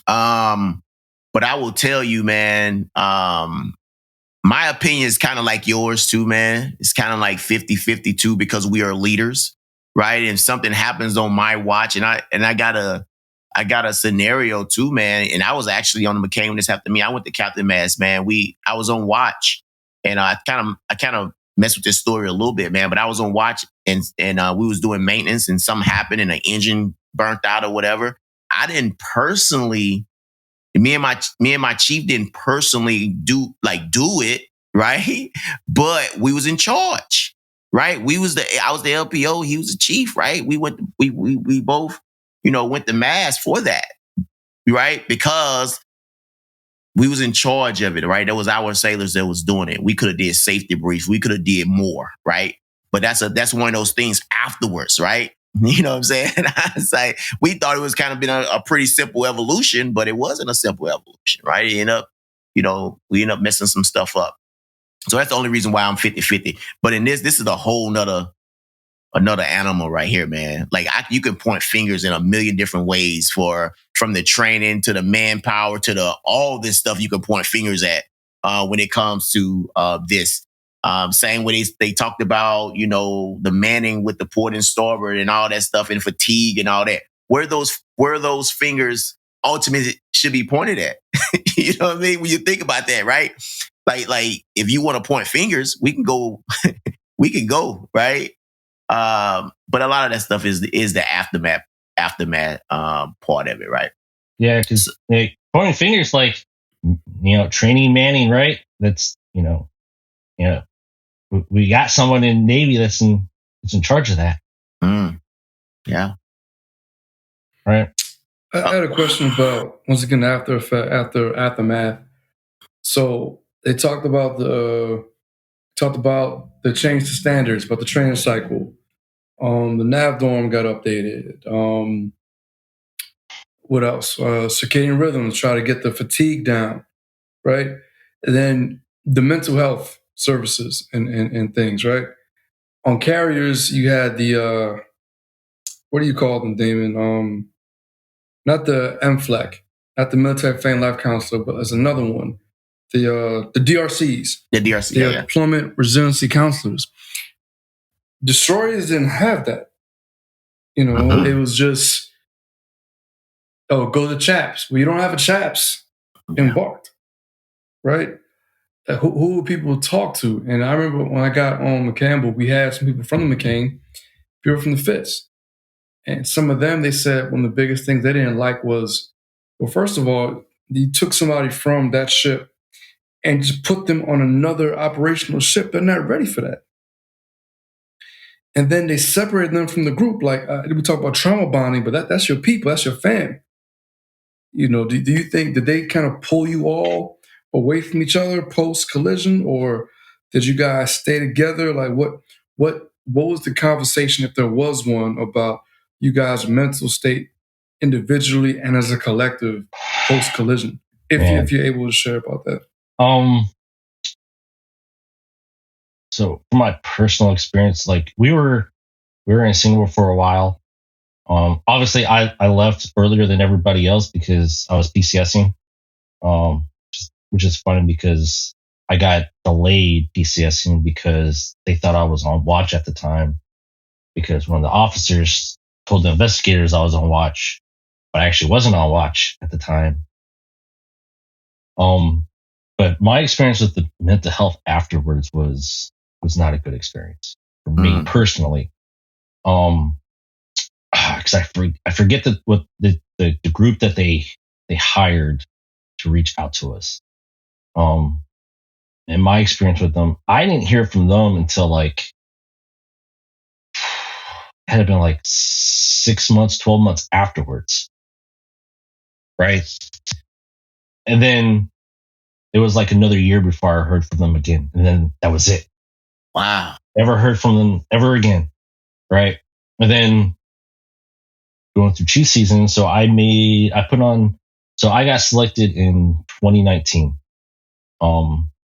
But I will tell you, man, my opinion is kind of like yours too, man. It's kind of like 50-50 too, because we are leaders. right? And something happens on my watch, and I got a scenario too, man. And I was actually on the McCain when this happened to me. I went to Captain Mass, man. I was on watch, and I kind of messed with this story a little bit, man. But I was on watch, and we was doing maintenance, and something happened, and the engine burnt out or whatever. I didn't personally. Me and my chief didn't personally do it, right? But we was in charge, right? I was the LPO, he was the chief, right? We both, went to mass for that, right? Because we was in charge of it, right? That was our sailors that was doing it. We could have did safety briefs. We could have did more, right? But that's one of those things afterwards, right? You know what I'm saying? It's like, we thought it was kind of been a pretty simple evolution, but it wasn't a simple evolution, right? We end up messing some stuff up. So that's the only reason why I'm 50-50. But in this is a whole another animal right here, man. Like, you can point fingers in a million different ways from the training to the manpower to all this stuff you can point fingers at when it comes to this. Same way they talked about, the manning with the port and starboard and all that stuff and fatigue and all that. Where those fingers ultimately should be pointed at. You know what I mean? When you think about that, right? Like if you want to point fingers, we can go, right? But a lot of that stuff is the aftermath part of it, right? Yeah, because pointing fingers, like, training manning, right? That's we got someone in Navy that's in charge of that. Yeah. Right. I had a question about, once again, aftermath. So they talked about the change to standards, about the training cycle. The nav dorm got updated. What else? Circadian rhythms, try to get the fatigue down, right? And then the mental health services and things, right? On carriers, you had the what do you call them, Damon? Not the MFLEC, not the Military Family Life Counselor, but there's another one. The DRCs. The DRC, Deployment Resiliency Counselors. Destroyers didn't have that. It was just, go to CHAPS. Well, you don't have a CHAPS embarked, right? Who would people talk to? And I remember when I got on McCampbell, we had some people from the McCain, people from the FITS. And some of them, they said one of the biggest things they didn't like was, well, first of all, you took somebody from that ship and just put them on another operational ship. They're not ready for that. And then they separated them from the group. Like, we talk about trauma bonding, but that's your people, that's your fam. Do you think, did they kind of pull you all away from each other post-collision, or did you guys stay together? Like, what was the conversation, if there was one, about you guys' mental state individually and as a collective post-collision? If you're able to share about that. So from my personal experience, like, we were in Singapore for a while. Obviously I left earlier than everybody else because I was PCSing. Which is funny because I got delayed PCSing because they thought I was on watch at the time, because one of the officers told the investigators I was on watch, but I actually wasn't on watch at the time. But my experience with the mental health afterwards was not a good experience for me personally. Because I forget what the group that they hired to reach out to us. In my experience with them, I didn't hear from them until like, it had been like 6 months, 12 months afterwards. Right. And then it was like another year before I heard from them again. And then that was it. Wow. Never heard from them ever again. Right. And then going through chief season. So I got selected in 2019.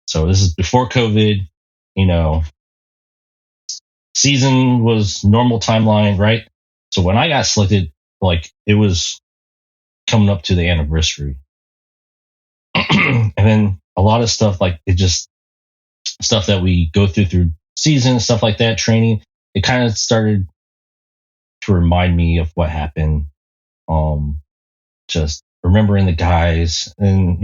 So this is before COVID, season was normal timeline, right? So when I got selected, like, it was coming up to the anniversary. And then a lot of stuff, like, it just stuff that we go through season, stuff like that, training, it kind of started to remind me of what happened. Just remembering the guys, and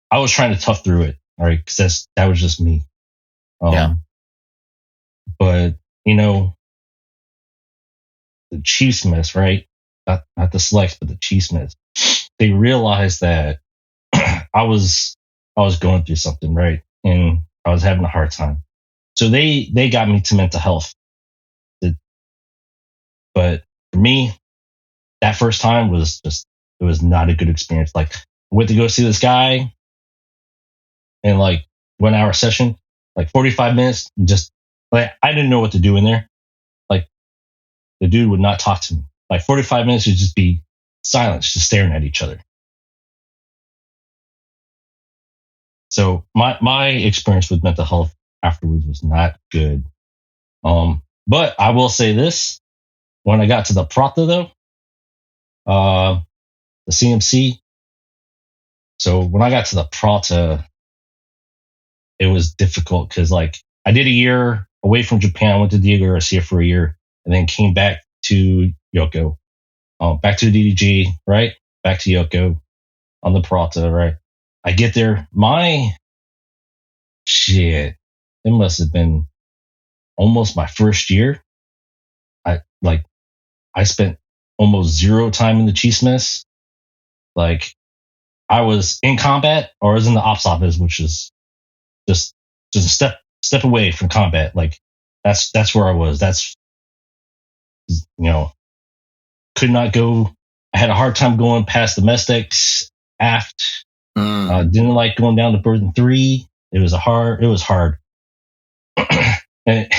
I was trying to tough through it, all right, because that was just me. Yeah. But the Chiefs miss, right? Not the selects, but the Chiefs miss. They realized that I was going through something, right, and I was having a hard time. So they got me to mental health. But for me, that first time was it was not a good experience. Like, I went to go see this guy in like 1 hour session, like 45 minutes, just like I didn't know what to do in there. Like, the dude would not talk to me. Like 45 minutes would just be silence, just staring at each other. So my experience with mental health afterwards was not good. But I will say this: when I got to the Prata though, the CMC. So when I got to the Prata, it was difficult because like I did a year away from Japan. I went to Diego Garcia for a year and then came back to Yoko, back to DDG, right? Back to Yoko on the Prata, right? I get there. It must have been almost my first year. I spent almost zero time in the Chiefs mess. Like, I was in combat or I was in the ops office, which is just a step away from combat. Like, that's where I was. That's, could not go. I had a hard time going past the mess decks aft. Didn't like going down to berth 3. It was hard. And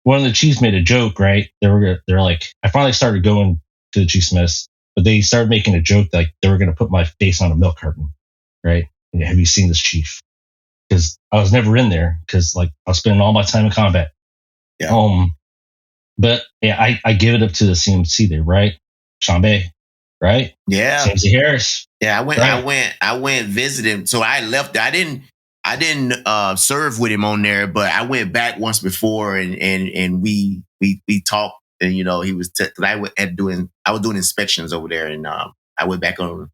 one of the Chiefs made a joke, right? They're like, I finally started going to the Chiefs mess, but they started making a joke like they were going to put my face on a milk carton, right? And have you seen this chief? Because I was never in there because like I was spending all my time in combat. Yeah. But yeah, I give it up to the CMC there, right? Shambe, right? Yeah. CMC Harris. Yeah, Right. I went visit him. So I left. I didn't serve with him on there, but I went back once before, and we talked. And he was cause I was doing inspections over there, and I went back on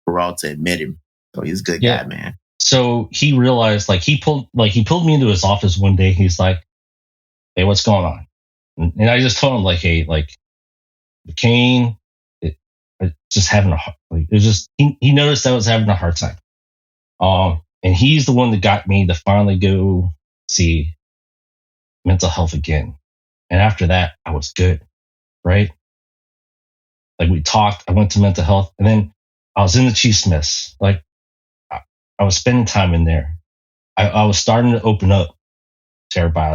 Peralta and met him. So he's a good guy, man. So he realized, like, he pulled me into his office one day. He's like, "Hey, what's going on?" And I just told him, like, "Hey, like, McCain, just having it was just he noticed I was having a hard time. And he's the one that got me to finally go see mental health again. And after that, I was good, right? Like, we talked, I went to mental health, and then I was in the Chiefs mess. Like, I was spending time in there. I was starting to open up to everybody. I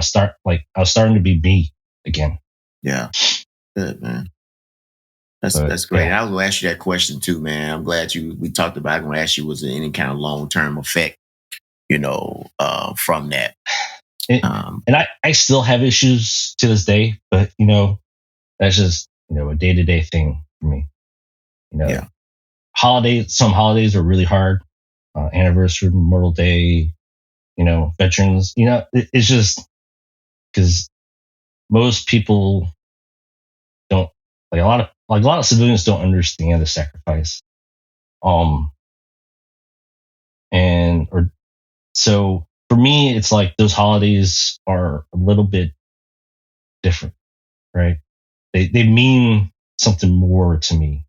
was starting to be me again. Yeah. Good, man. That's great. Yeah. I was going to ask you that question too, man. I'm glad we talked about it. I'm going to ask you, was there any kind of long-term effect, from that? And I still have issues to this day, but that's just, a day-to-day thing for me. Yeah. Some holidays are really hard. Anniversary, Memorial Day, veterans, it's just because most people don't, like, a lot of civilians don't understand the sacrifice. So for me, it's like those holidays are a little bit different, right? They mean something more to me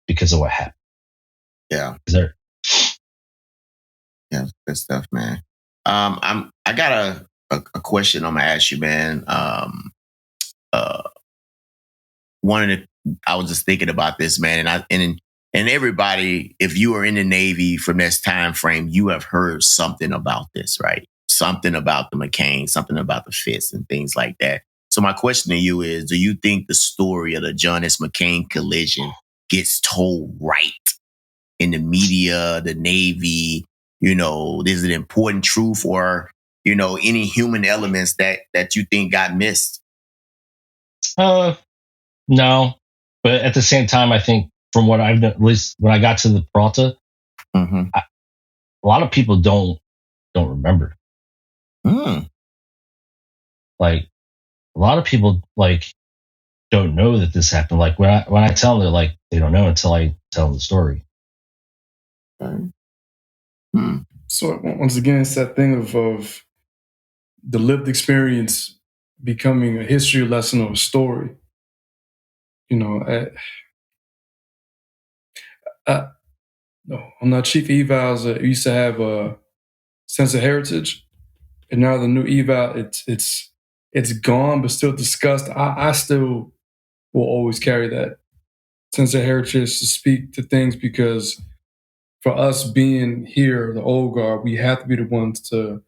because of what happened. Yeah. Yeah, good stuff, man. I got a question I'm gonna ask you, man. I was just thinking about this, man, and everybody, if you are in the Navy from this time frame, you have heard something about this, right? Something about the McCain, something about the Fitz, and things like that. So my question to you is: do you think the story of the John S. McCain collision gets told right in the media, the Navy? Is it important truth, or any human elements that you think got missed? No, but at the same time, I think from what I've done, at least when I got to the Peralta, a lot of people don't remember. Like, a lot of people like don't know that this happened. Like when I tell them, they're like, they don't know until I tell them the story. So once again, it's that thing of the lived experience becoming a history lesson or a story. You know, on our chief evals, we used to have a sense of heritage, and now the new eval, it's gone, but still discussed. I still will always carry that sense of heritage to speak to things, because for us being here, the old guard, we have to be the ones to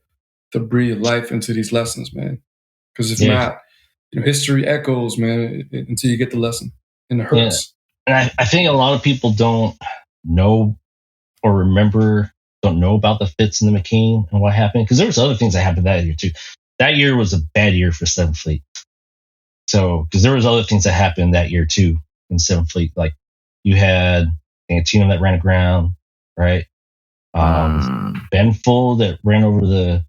breathe life into these lessons, man. Because if not, history echoes, man, until you get the lesson, and it hurts. Yeah. And I think a lot of people don't know or don't know about the Fitz and the McCain and what happened, because there was other things that happened that year too. That year was a bad year for 7th Fleet. So, because there was other things that happened that year too in 7th Fleet, like you had Antietam that ran aground, right? Ben Full that ran over the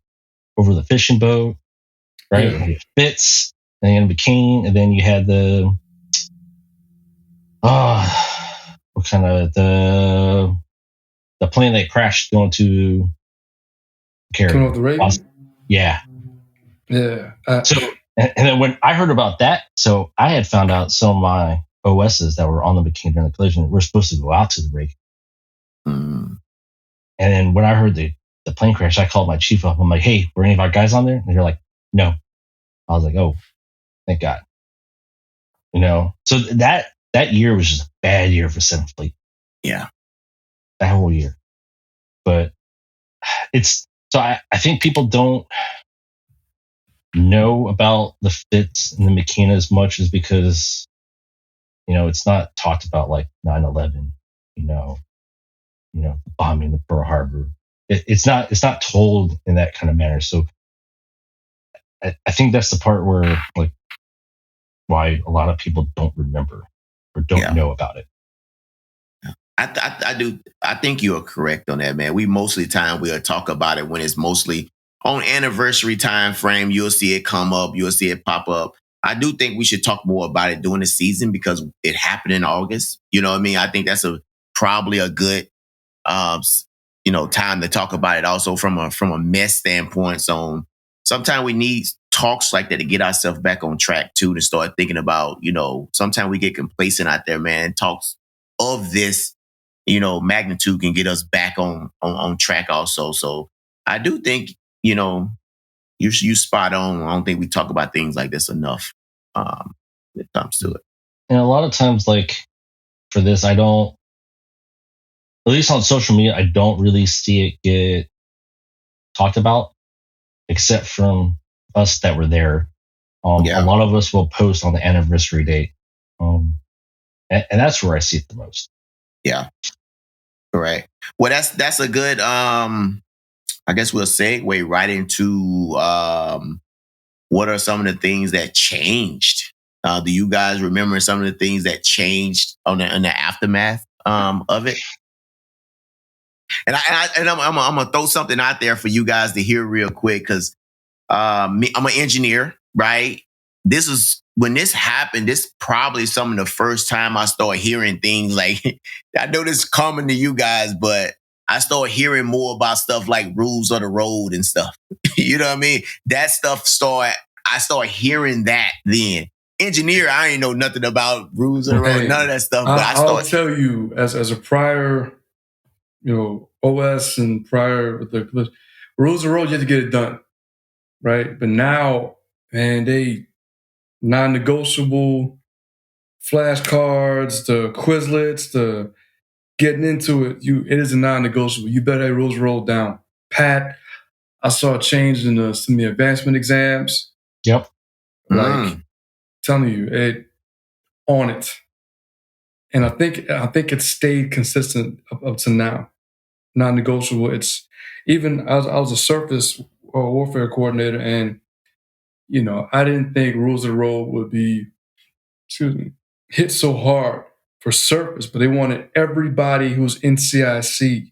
fishing boat, right? Yeah. And Fitz, and then McCain, and then you had the what kind of the plane that crashed going to carry. Coming off the Raven? Yeah. Yeah. So, and then when I heard about that, so I had found out some of my OSs that were on the McCain during the collision were supposed to go out to the rig. And then when I heard the plane crash, I called my chief up. I'm like, hey, were any of our guys on there? And they're like, no. I was like, oh, thank God. You know, so that year was just a bad year for 7th Fleet. Yeah. That whole year. But so I think people don't know about the Fitz and the McCain as much as because, it's not talked about like 9/11, bombing of Pearl Harbor. It's not told in that kind of manner. So I think that's the part where like why a lot of people don't remember or don't know about it. I think you are correct on that, man. We mostly time we'll talk about it when it's mostly on anniversary time frame. You'll see it come up, you'll see it pop up. I do think we should talk more about it during the season because it happened in August. You know what I mean? I think that's probably a good time to talk about it also from a mess standpoint. So sometimes we need talks like that to get ourselves back on track too, to start thinking about, sometimes we get complacent out there, man. Talks of this, magnitude can get us back on track also. So I do think, you spot on. I don't think we talk about things like this enough when it comes to it. And a lot of times, like for this, I don't, at least on social media, I don't really see it get talked about, except from us that were there. A lot of us will post on the anniversary date. And that's where I see it the most. Yeah. Correct. Well, that's a good, I guess we'll segue right into what are some of the things that changed? Do you guys remember some of the things that changed in the aftermath of it? And I'm gonna throw something out there for you guys to hear real quick because I'm an engineer, right? This is when this happened. This probably some of the first time I started hearing things like I know this is common to you guys, but I started hearing more about stuff like rules of the road and stuff. You know what I mean? That stuff I started hearing that then. Engineer, I ain't know nothing about rules of the road, none of that stuff. But I'll tell you, as a prior, OS and prior with the rules of the road, you have to get it done, right? But now, man, they non-negotiable flashcards, the Quizlets, the getting into it. It is a non-negotiable. You better have rules rolled down. Pat, I saw a change in some of the advancement exams. Yep. Like telling you, on it. And I think it stayed consistent up to now. Non-negotiable. It's even I was a surface warfare coordinator, and I didn't think rules of the road would be hit so hard for surface, but they wanted everybody who's in CIC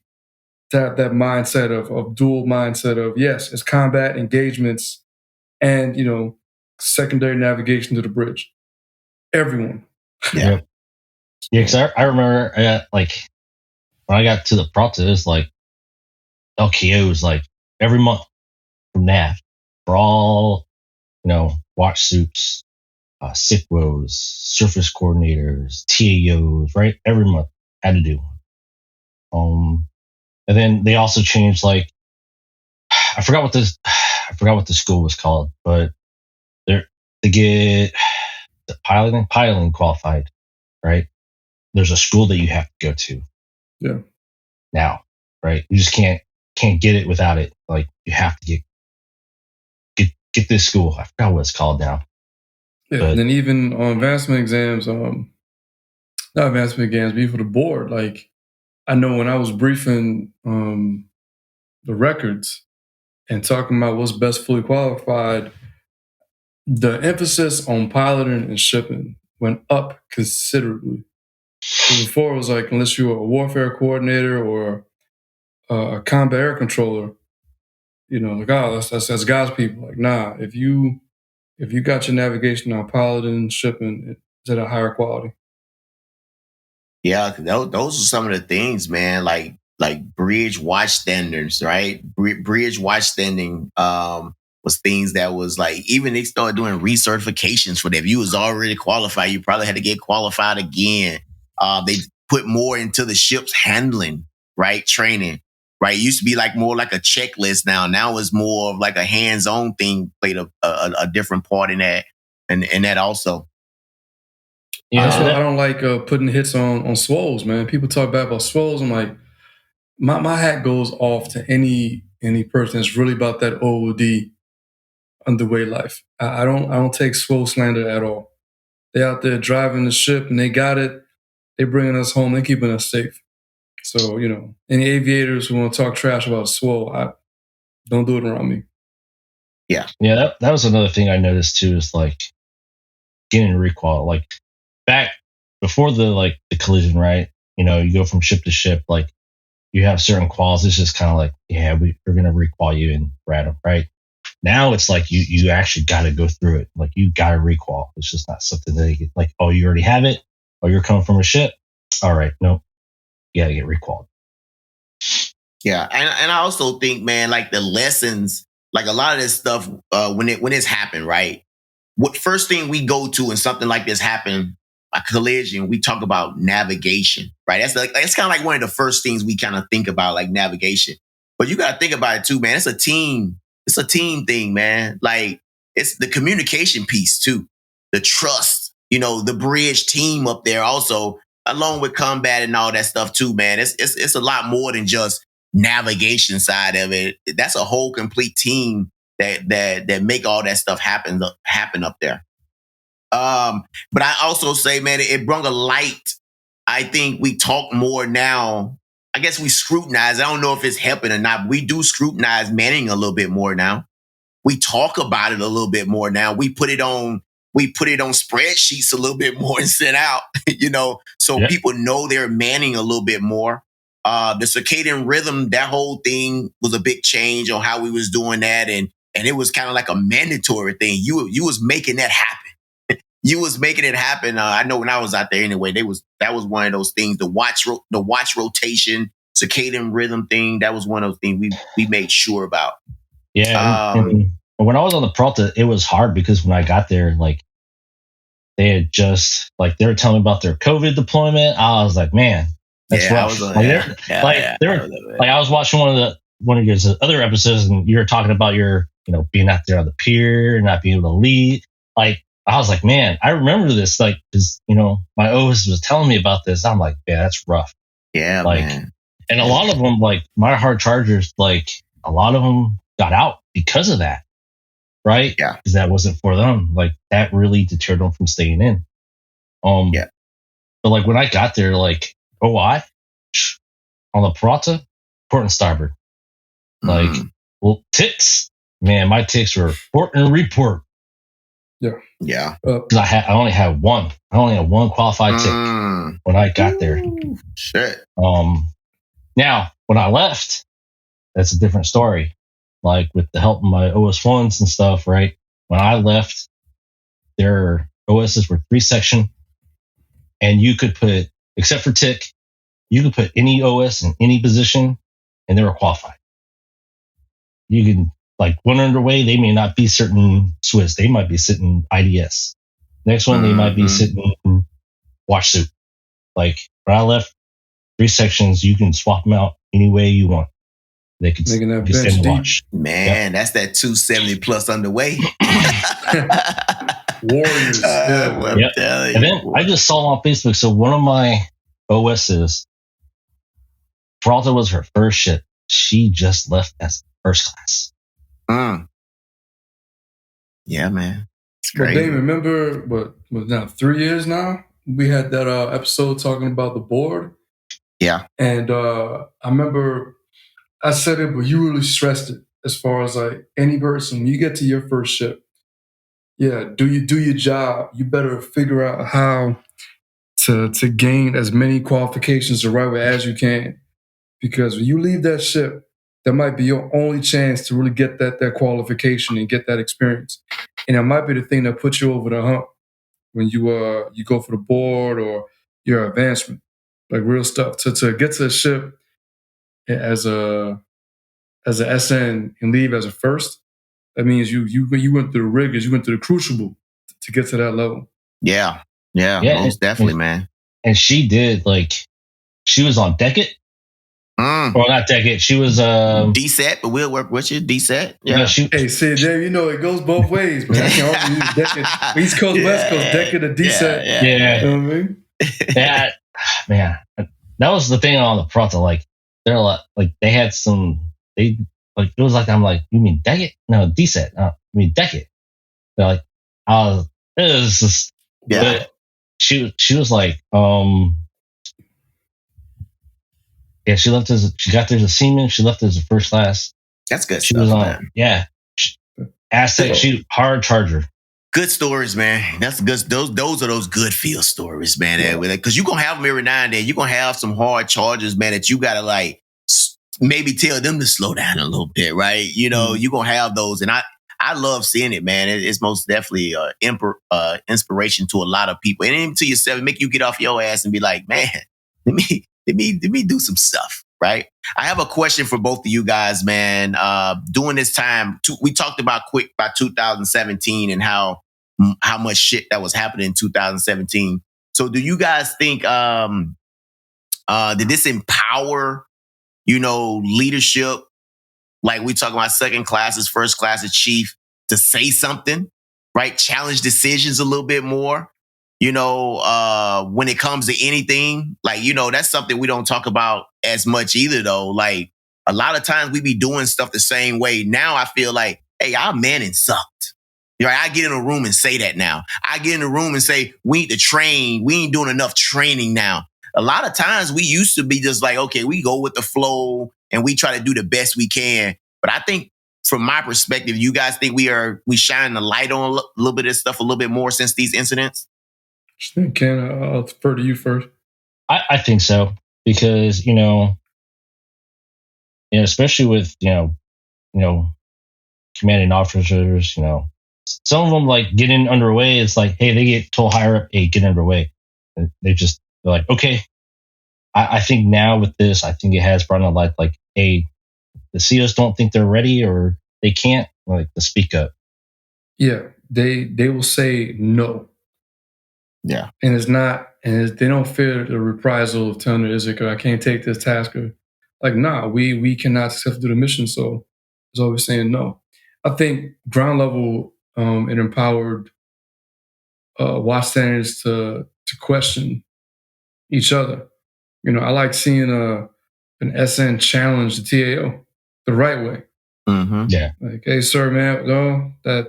to have that mindset of dual mindset of yes, it's combat engagements and secondary navigation to the bridge. Everyone. Yeah. Yeah, because I remember like when I got to the Prata, it was like LKOs like every month from nav for all, watch soups, SICWOs, surface coordinators, TAOs, right? Every month had to do one. And then they also changed like I forgot what the school was called, but to get the piloting qualified, right? There's a school that you have to go to. Yeah. Now, right? You just can't get it without it. Like you have to get this school. I forgot what it's called now. Yeah. But, and then even on advancement exams, not advancement exams, but for the board, like I know when I was briefing the records and talking about what's best fully qualified, the emphasis on piloting and shipping went up considerably. Before it was like, unless you were a warfare coordinator or a combat air controller, like, oh, that's God's people. Like, nah, if you got your navigation on piloting, shipping, it's at a higher quality. Yeah, those are some of the things, man. Like bridge watch standards, right? Bridge watch standing was things that was like, even they started doing recertifications for that. If you was already qualified, you probably had to get qualified again. They put more into the ship's handling, right? Training, right? It used to be like more like a checklist now. Now it's more of like a hands-on thing, played a different part in that, and that also. Yeah, that's why I don't like putting hits on swolls, man. People talk bad about swolls. I'm like, my hat goes off to any person that's really about that OOD underway life. I don't take swole slander at all. They out there driving the ship and they got it. They bringing us home. They keeping us safe. So any aviators who want to talk trash about swole, don't do it around me. Yeah. That was another thing I noticed too. Is like getting requal. Like back before the collision, right? You go from ship to ship. Like you have certain quals. It's just kind of like, yeah, we're gonna requal you and rat them, right? Now it's like you actually got to go through it. Like you got to requal. It's just not something that you get, like, oh, you already have it. Oh, you're coming from a ship. All right, nope. You got to get requalled. Yeah, and I also think, man, like the lessons, like a lot of this stuff, when it's happened, right? What first thing we go to when something like this happen, a collision, we talk about navigation, right? That's kind of like one of the first things we kind of think about, like navigation. But you got to think about it too, man. It's a team thing, man. Like it's the communication piece too, the trust, the bridge team up there also, along with combat and all that stuff too, man. It's a lot more than just navigation side of it. That's a whole complete team that make all that stuff happen up there. But I also say, man, it brought a light. I think we talk more now. I guess we scrutinize. I don't know if it's helping or not. We do scrutinize Manning a little bit more now. We talk about it a little bit more now. We put it on spreadsheets a little bit more and send out, so people know they're manning a little bit more. The circadian rhythm, that whole thing was a big change on how we was doing that. And it was kind of like a mandatory thing. You was making that happen. You was making it happen. I know when I was out there anyway, that was one of those things, the watch rotation, circadian rhythm thing. That was one of those things we made sure about. Yeah. And when I was on the Peralta, it was hard because when I got there, like they had just they were telling me about their COVID deployment. I was like, man, that's rough. I was watching one of your other episodes, and you were talking about your, being out there on the pier and not being able to lead. Like, I was like, man, I remember this, because, my OS was telling me about this. I'm like, yeah, that's rough. Yeah, man. And a lot of them, like my hard chargers, a lot of them got out because of that, right? Yeah. Because that wasn't for them. Like that really deterred them from staying in. Yeah. But when I got there, OI on the Peralta, port and starboard. Ticks, man, my ticks were port and report. Yeah. Because I only had one. I only had one qualified tick when I got there. Shit. Now when I left, that's a different story. With the help of my OS1s and stuff, right? When I left, their OSs were 3-section, and you could put, except for tick, you could put any OS in any position, and they were qualified. You can, like, one underway, they may not be certain Swiss. They might be sitting IDS. Next one, they might be sitting watch suit. Like, when I left 3 sections, you can swap them out any way you want. They could stand and watch. Man, that's that 270 plus underway. Warriors. And then I just saw on Facebook, so one of my OSs, Peralta was her first ship. She just left as first class. Yeah, man. It's But great. Dave, remember what was now 3 years now? We had that episode talking about the board. Yeah. And I remember I said it, but you really stressed it as far as like any person, when you get to your first ship, do your job. You better figure out how to gain as many qualifications the right way as you can. Because when you leave that ship, that might be your only chance to really get that qualification and get that experience. And it might be the thing that puts you over the hump when you go for the board or your advancement, like real stuff. To get to a ship as a SN and leave as a first, that means you went through the rigors, you went through the crucible to get to that level. Yeah, most definitely, man. And she did, like, she was on Deckit. Well, not Deckit. She was D-set, but we'll work with you. D-set. Yeah. Hey, see, Dave, it goes both ways, but I can also use Deckit. East Coast, West Coast, Deckit, or D-set. Yeah. You know what I mean? That, man, that was the thing on the Peralta. Like, they're like they had some, it was like, I'm like, you mean Deckit? No, D-set. No, I mean Deckit. They're like, it was just, she was like, yeah, she got there as a seaman. She left as a first class. That's good she stuff, was on, man. Yeah. Aztec shoot, hard charger. Good stories, man. That's good. Those are those good field stories, man. Because you're going to have them every now and then. You're going to have some hard chargers, man, that you got to, like, maybe tell them to slow down a little bit, right? You're going to have those. And I love seeing it, man. It's most definitely inspiration to a lot of people. And even to yourself, it make you get off your ass and be like, man, let me do some stuff, right? I have a question for both of you guys, man. During this time, we talked about 2017 and how much shit that was happening in 2017. So do you guys think, did this empower, leadership? Like we talking about second classes, first classes, chief, to say something, right? Challenge decisions a little bit more. When it comes to anything, like, that's something we don't talk about as much either, though. Like, a lot of times we be doing stuff the same way. Now I feel like, hey, our manning sucked. Right? I get in a room and say that now. I get in a room and say, we need to train. We ain't doing enough training now. A lot of times we used to be just like, okay, we go with the flow and we try to do the best we can. But I think from my perspective, you guys think we shining the light on a little bit of stuff a little bit more since these incidents? Ken, I'll defer to you first. I think so, because especially with commanding officers, some of them like getting underway. It's like, hey, they get told higher up, hey, get underway. And they're like, okay. I think now with this, I think it has brought in light, like, hey, the COs don't think they're ready or they can't, like, to speak up. Yeah, they will say no. Yeah. And they don't fear the reprisal of telling the Isaac, I can't take this task. Like, nah, we cannot successfully do the mission. So it's always saying no. I think ground level, it empowered watchstanders to question each other. I like seeing an SN challenge the TAO the right way. Mm-hmm. Yeah. Like, hey, sir, man, I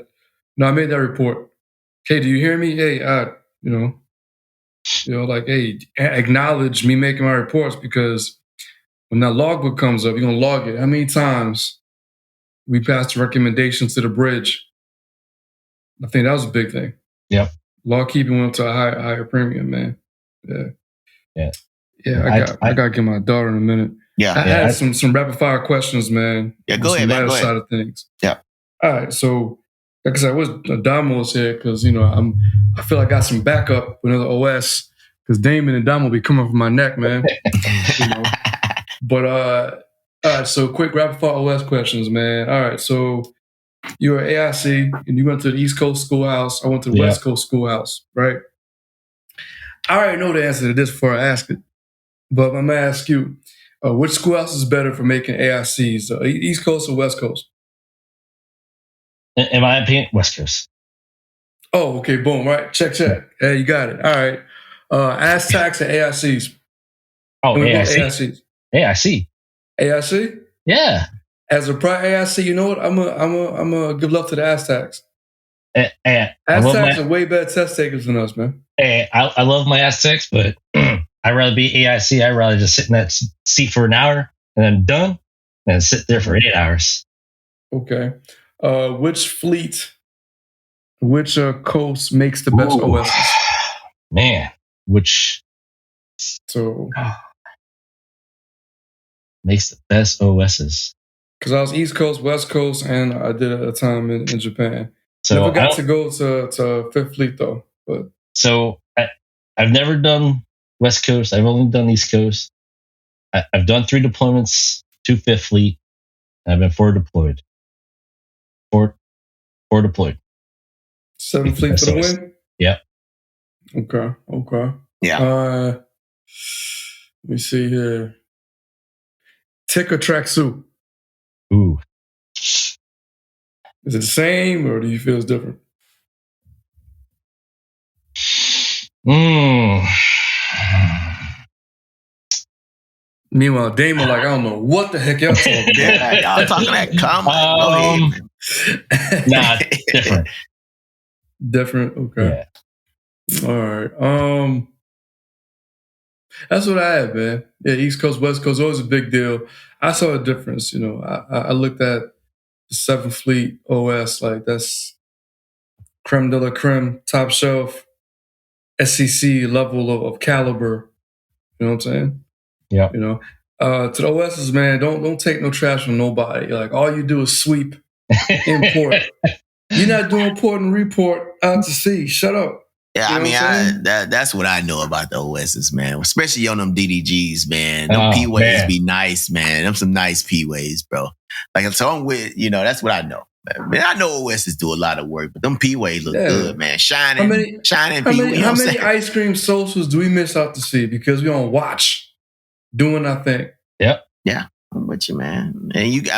made that report. Okay, do you hear me? Hey, like, hey, acknowledge me making my reports, because when that logbook comes up, you're going to log it. How many times we passed the recommendations to the bridge? I think that was a big thing. Yep. Log keeping went up to a higher premium, man. Yeah. I got to get my daughter in a minute. Yeah. I had some rapid fire questions, man. Yeah, go ahead, man. Go ahead. Side of things. Yeah. All right. So like I said, I wish Damo was here because I feel like I got some backup with another OS because Damon and Damo be coming from my neck, man. But all right, so quick rapid fire OS questions, man. All right, so you were AIC and you went to the East Coast schoolhouse. I went to the West Coast schoolhouse, right? I already know the answer to this before I ask it, but I'm gonna ask you, which schoolhouse is better for making AICs, East Coast or West Coast? In my opinion, West Coast. Oh, okay, boom, right, check. Hey, you got it. All right, Aztecs and AICs. Oh, AIC. AICs. AIC. AIC? Yeah. As a prior AIC, you know what? I'm a give love to the Aztecs. Aztecs are way better test takers than us, man. Hey, I love my Aztecs, but I'd rather be AIC. I'd rather just sit in that seat for an hour and then done, than sit there for 8 hours. Okay. Which coast makes the best OSs? Man, makes the best OSs? Because I was East Coast, West Coast, and I did it at a time in Japan. So never got to go to Fifth Fleet though. But so I've never done West Coast. I've only done East Coast. I've done 3 deployments to Fifth Fleet. And I've been 4 deployed. 4 deployed. 7th Fleet for the win? Yep. Okay. Yeah. Let me see here. Tick or tracksuit? Ooh. Is it the same or do you feel it's different? Meanwhile, Damon, I don't know what the heck y'all talking about. Yeah, y'all talking that combine. Nah, different. Different? Okay. Yeah. All right. That's what I had, man. Yeah, East Coast, West Coast, always a big deal. I saw a difference, I looked at the 7th Fleet OS, like that's creme de la creme, top shelf, SEC level of caliber. You know what I'm saying? Yeah. To the OSs, man, don't take no trash from nobody. Like all you do is sweep, import. You're not doing import and report out to sea. Shut up. Yeah, You know I mean, that's what I know about the OSs, man. Especially on them DDGs, man. Them P-ways be nice, man. Them some nice P-ways, bro. Like, so I'm with, that's what I know. Man, I know OSs do a lot of work, but them P-ways look good, man. Shining P-ways. How many ice cream socials do we miss out to see because we don't watch doing our thing? Yep. Yeah, I'm with you, man. And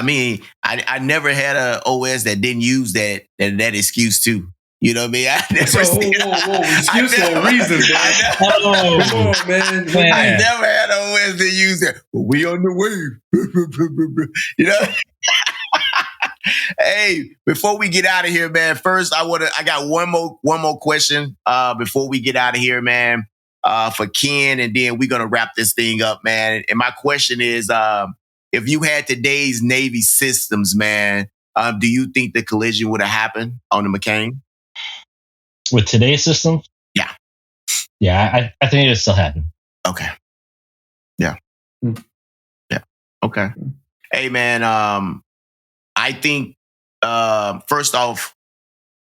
I never had a OS that didn't use that excuse too. You know what I mean? I never whoa. Excuse for a reason, man. Come on, man. I never had an OS that used that. Well, we on the way. Hey, before we get out of here, man, first I got one more question before we get out of here, man, for Ken, and then we're gonna wrap this thing up, man. And my question is, if you had today's Navy systems, man, do you think the collision would have happened on the McCain? With today's system? Yeah. Yeah, I think it would still happen. Okay. Yeah. Yeah. Okay. Hey, man, I think, first off,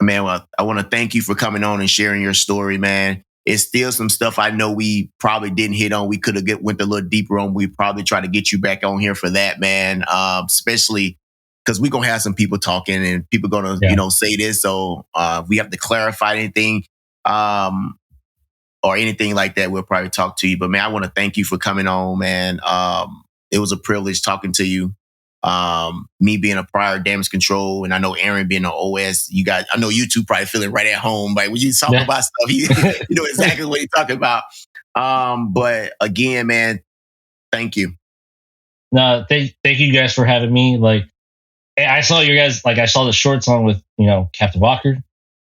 man, I want to thank you for coming on and sharing your story, man. It's still some stuff I know we probably didn't hit on. We could have went a little deeper on. We probably try to get you back on here for that, man. Especially because we're going to have some people talking and people going to, say this. So we have to clarify anything or anything like that. We'll probably talk to you. But, man, I want to thank you for coming on, man. It was a privilege talking to you. Me being a prior damage control, and I know Aaron being an OS, you guys, I know you two probably feeling right at home. Like when you talk about stuff, you know exactly what you're talking about. But again, man, thank you. No, thank you guys for having me. Like, I saw you guys, I saw the shorts on with, Captain Walker,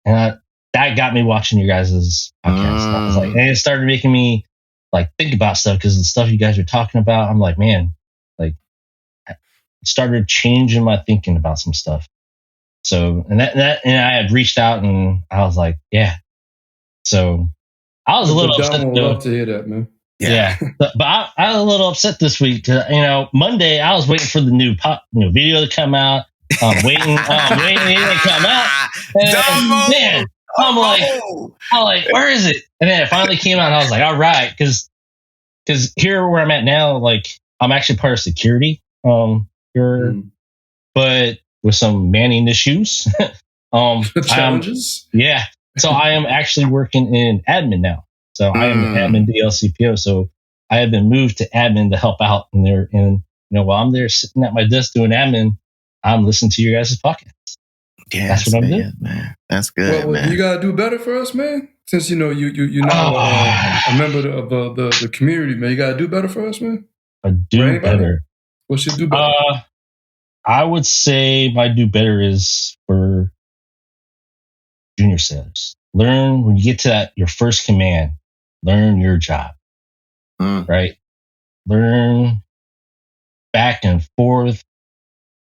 and that got me watching you guys' podcast. And I was and it started making me think about stuff because the stuff you guys are talking about, I'm like, man, started changing my thinking about some stuff. So, and I had reached out and I was like, yeah. So I was a little upset. I would love to hear that, man. Yeah. But I was a little upset this week. Monday I was waiting for the new video to come out. Waiting it to come out. Man, I'm like, where is it? And then it finally came out, and I was like, all right, because here where I'm at now, like I'm actually part of security, here, but with some manning issues. Challenges. So I am actually working in admin now. So I am an admin DLCPO. So I have been moved to admin to help out in there. And while I'm there sitting at my desk doing admin, I'm listening to your guys' podcast. Yeah, that's what I'm doing, man. That's good, man. You gotta do better for us, man. Since you're now a member of the community, man. You gotta do better for us, man. Do better. What should do better? I would say my do better is for junior sailors. Learn when you get to your first command. Learn your job, right? Learn back and forth.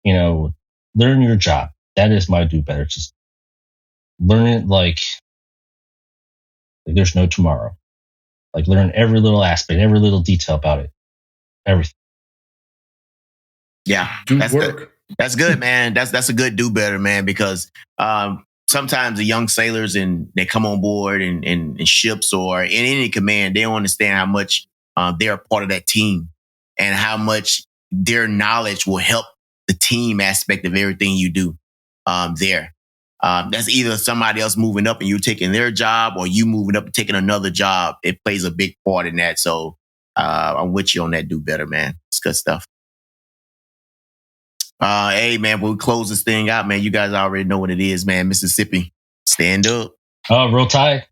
Learn your job. That is my do better. Just learn it like there's no tomorrow. Like learn every little aspect, every little detail about it, everything. Yeah, that's good. That's good, man. That's a good do better, man. Because sometimes the young sailors and they come on board in ships or in any command, they don't understand how much they're a part of that team and how much their knowledge will help the team aspect of everything you do there. That's either somebody else moving up and you taking their job or you moving up and taking another job. It plays a big part in that. So I'm with you on that do better, man. It's good stuff. Hey, man, when we close this thing out, man, you guys already know what it is, man. Mississippi, stand up. Oh, roll tide.